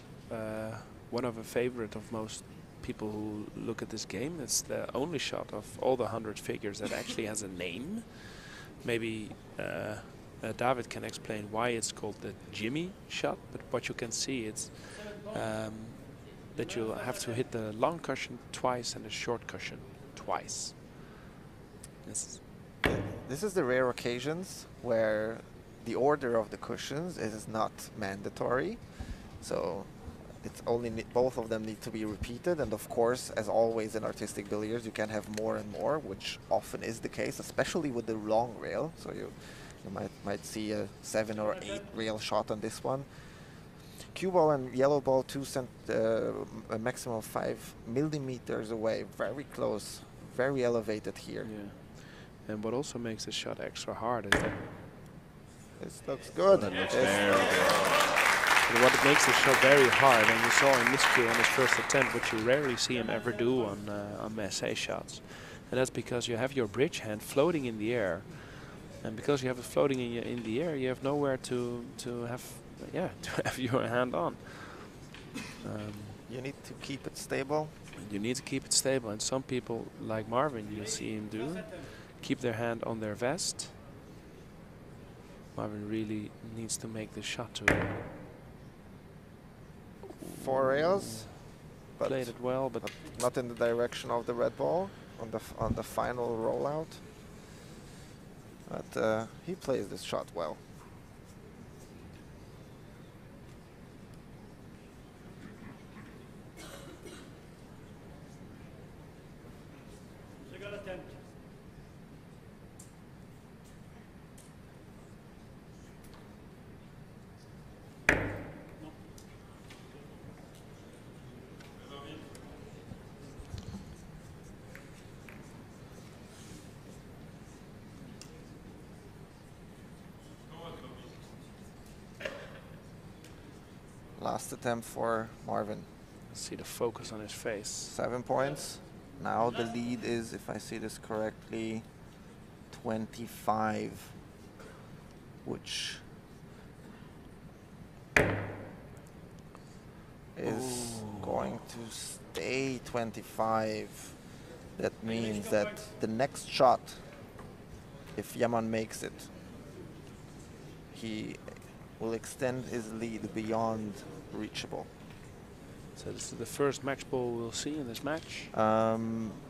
S2: one of a favorite of most people who look at this game. It's the only shot of all the 100 figures that actually has a name. Maybe David can explain why it's called the Jimmy shot, but what you can see, it's that you'll have to hit the long cushion twice and the short cushion twice.
S3: This is the rare occasions where the order of the cushions is not mandatory, so it's only both of them need to be repeated. And of course, as always in artistic billiards, you can have more and more, which often is the case, especially with the long rail. So you might see a 7 or 8 rail shot on this one. Cue ball and yellow ball a maximum of 5 millimeters away, very close, very elevated here.
S2: Yeah. And what also makes this shot extra hard is that
S3: this looks good.
S2: That looks very good. But what makes this shot very hard, and you saw in this cue on his first attempt, which you rarely see him ever do on Massé shots, and that's because you have your bridge hand floating in the air, and because you have it floating in the air, you have nowhere to have your hand on.
S3: You need to keep it stable.
S2: You need to keep it stable, and some people, like Marwin, you see him do, keep their hand on their vest. Marwin really needs to make this shot to
S3: 4 rails, but
S2: played it well, but
S3: not in the direction of the red ball on the final rollout. But he plays this shot well.
S1: Second attempt.
S3: Last attempt for Marwin.
S2: see the focus on his face.
S3: 7 points. Now the lead is, if I see this correctly, 25, which is going to stay 25. That means that the next shot, if Yaman makes it, he will extend his lead beyond reachable.
S2: So this is the first match ball we'll see in this match.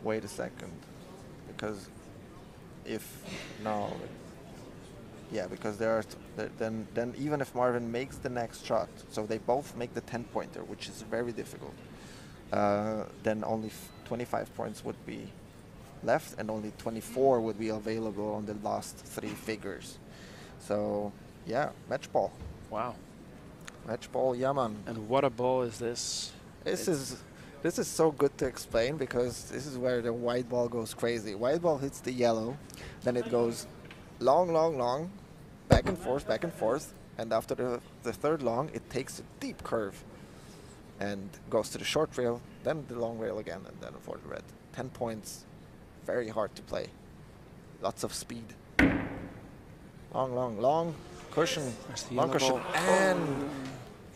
S3: Wait a second, because because there are then even if Marwin makes the next shot, so they both make the 10-pointer, which is very difficult. Then only 25 points would be left, and only 24 would be available on the last 3 figures. So yeah, match ball.
S2: Wow.
S3: Match ball Yaman.
S2: And what a ball is this?
S3: This is so good to explain, because this is where the white ball goes crazy. White ball hits the yellow, then it goes long, long, long, back and forth, and after the third long, it takes a deep curve and goes to the short rail, then the long rail again, and then for the red. 10 points, very hard to play. Lots of speed. Long, long, long cushion, long cushion, and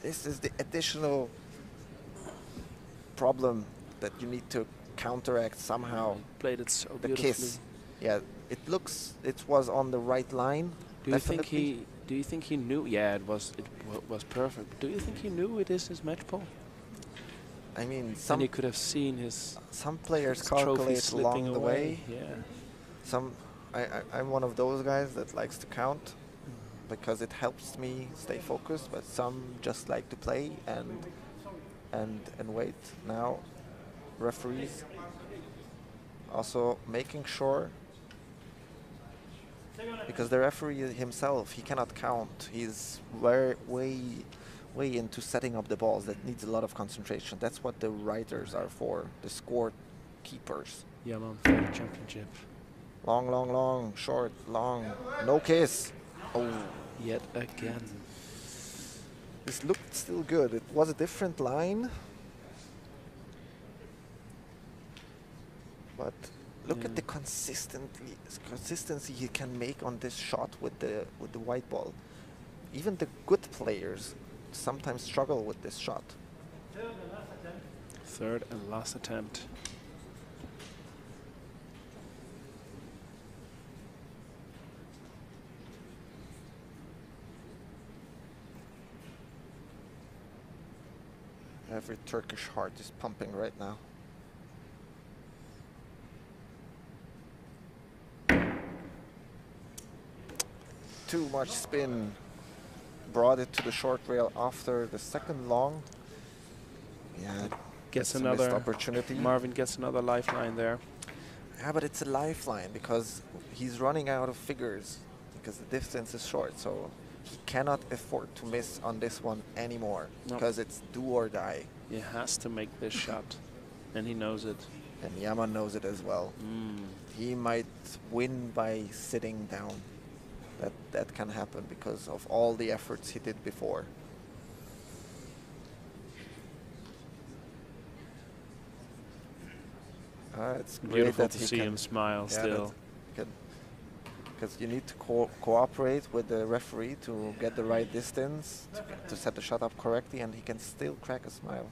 S3: this is the additional problem that you need to counteract somehow.
S2: Played it so
S3: the
S2: beautifully.
S3: kiss. Yeah, it was on the right line.
S2: Do you think he knew? Yeah, it was perfect. But do you think he knew it is his match ball?
S3: I mean,
S2: and he could have seen
S3: some players calculate along the way.
S2: Yeah.
S3: I'm one of those guys that likes to count because it helps me stay focused, but some just like to play and wait. Now referees also making sure, because the referee himself, he cannot count. He's way into setting up the balls. That needs a lot of concentration. That's what the writers are for, the score keepers.
S2: Yaman for the championship.
S3: Long, long, long, short, long, no kiss. Oh,
S2: yet again.
S3: This looked still good. It was a different line, but look at the consistency he can make on this shot with the white ball. Even the good players sometimes struggle with this shot.
S2: Third and last attempt.
S3: Every Turkish heart is pumping right now. Too much spin. Brought it to the short rail after the second long. Yeah,
S2: gets
S3: another
S2: another
S3: opportunity.
S2: Marwin gets another lifeline there.
S3: Yeah, but it's a lifeline because he's running out of figures because the distance is short. So he cannot afford to miss on this one anymore because it's do or die.
S2: He has to make this shot, and he knows it.
S3: And Yaman knows it as well. He might win by sitting down. That can happen because of all the efforts he did before. It's
S2: beautiful
S3: that
S2: to
S3: he
S2: see him smile still.
S3: Because you need to cooperate with the referee to get the right distance, to set the shot up correctly, and he can still crack a smile.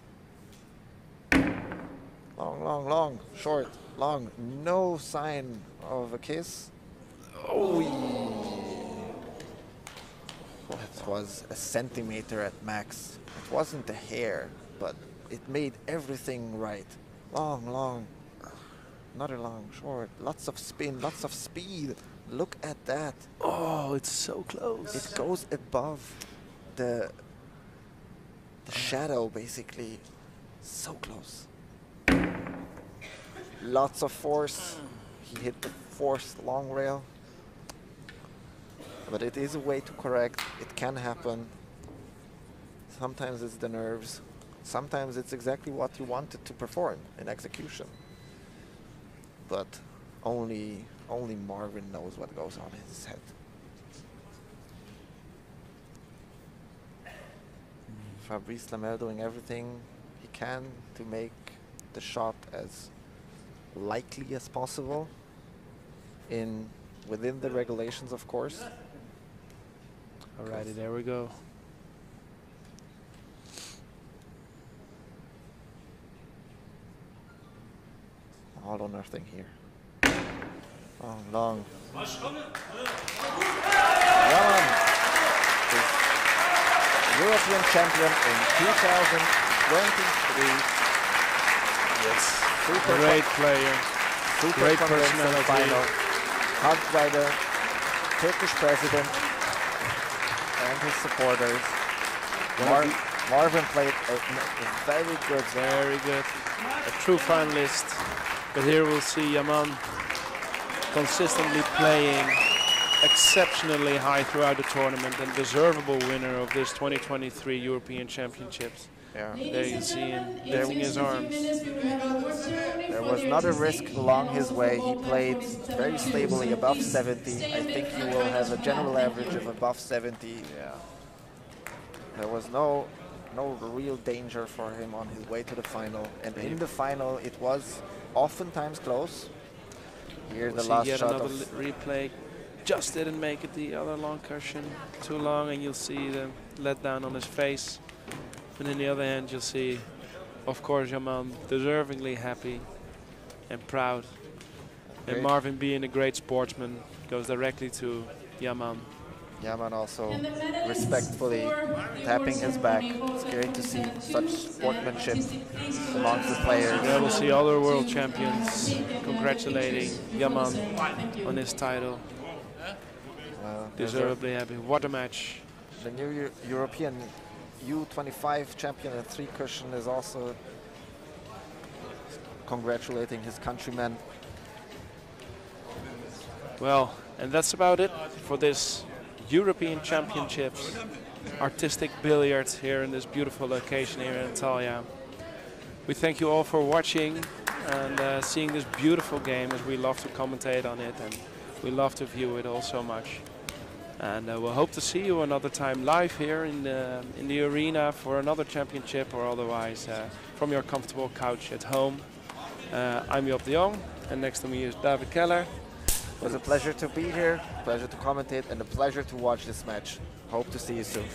S3: Long, long, long, short, long. No sign of a kiss. Oh, it was a centimeter at max. It wasn't a hair, but it made everything right. Long, long, another long, short. Lots of spin, lots of speed. Look at that.
S2: Oh, it's so close.
S3: It goes above the shadow, basically. So close. Lots of force. He hit the fourth long rail. But it is a way to correct. It can happen. Sometimes it's the nerves. Sometimes it's exactly what you wanted to perform in execution. But only Marwin knows what goes on in his head. Fabrice Lamel doing everything he can to make the shot as likely as possible within the regulations, of course.
S2: Alrighty, there we go.
S3: All or nothing here. Long, long. Yaman is European champion in 2023.
S2: Yes. Great player. Great personality.
S3: Final. Hugged by the Turkish president and his supporters. Marwin played very good.
S2: Very good. A true finalist. But here we'll see Yaman consistently playing exceptionally high throughout the tournament and deservable winner of this 2023 European Championships.
S3: Yeah.
S2: There you see him lifting his arms.
S3: There was not a risk along his way. He played very stably above 70. I think he will have a general average of above 70. Yeah. There was no real danger for him on his way to the final. And in the final, it was oftentimes close. Here the last
S2: yet
S3: shot
S2: another
S3: of
S2: replay. Just didn't make it the other long cushion. Too long, and you'll see the letdown on his face. And on the other hand, you'll see, of course, Yaman deservingly happy and proud. And Marwin, being a great sportsman, goes directly to Yaman.
S3: Yaman also respectfully tapping his back. It's great to see such sportsmanship amongst the players.
S2: Yeah, we'll see other world champions congratulating Yaman on his title. Deservedly happy. What a match.
S3: The new European U25 champion at 3 cushion is also congratulating his countrymen.
S2: Well, and that's about it for this European Championships Artistic Billiards here in this beautiful location here in Antalya. We thank you all for watching and seeing this beautiful game, as we love to commentate on it and we love to view it all so much. And we'll hope to see you another time live here in the arena for another championship, or otherwise from your comfortable couch at home. I'm Job de Jong, and next to me is David Keller.
S3: It was a pleasure to be here, pleasure to commentate, and a pleasure to watch this match. Hope to see you soon.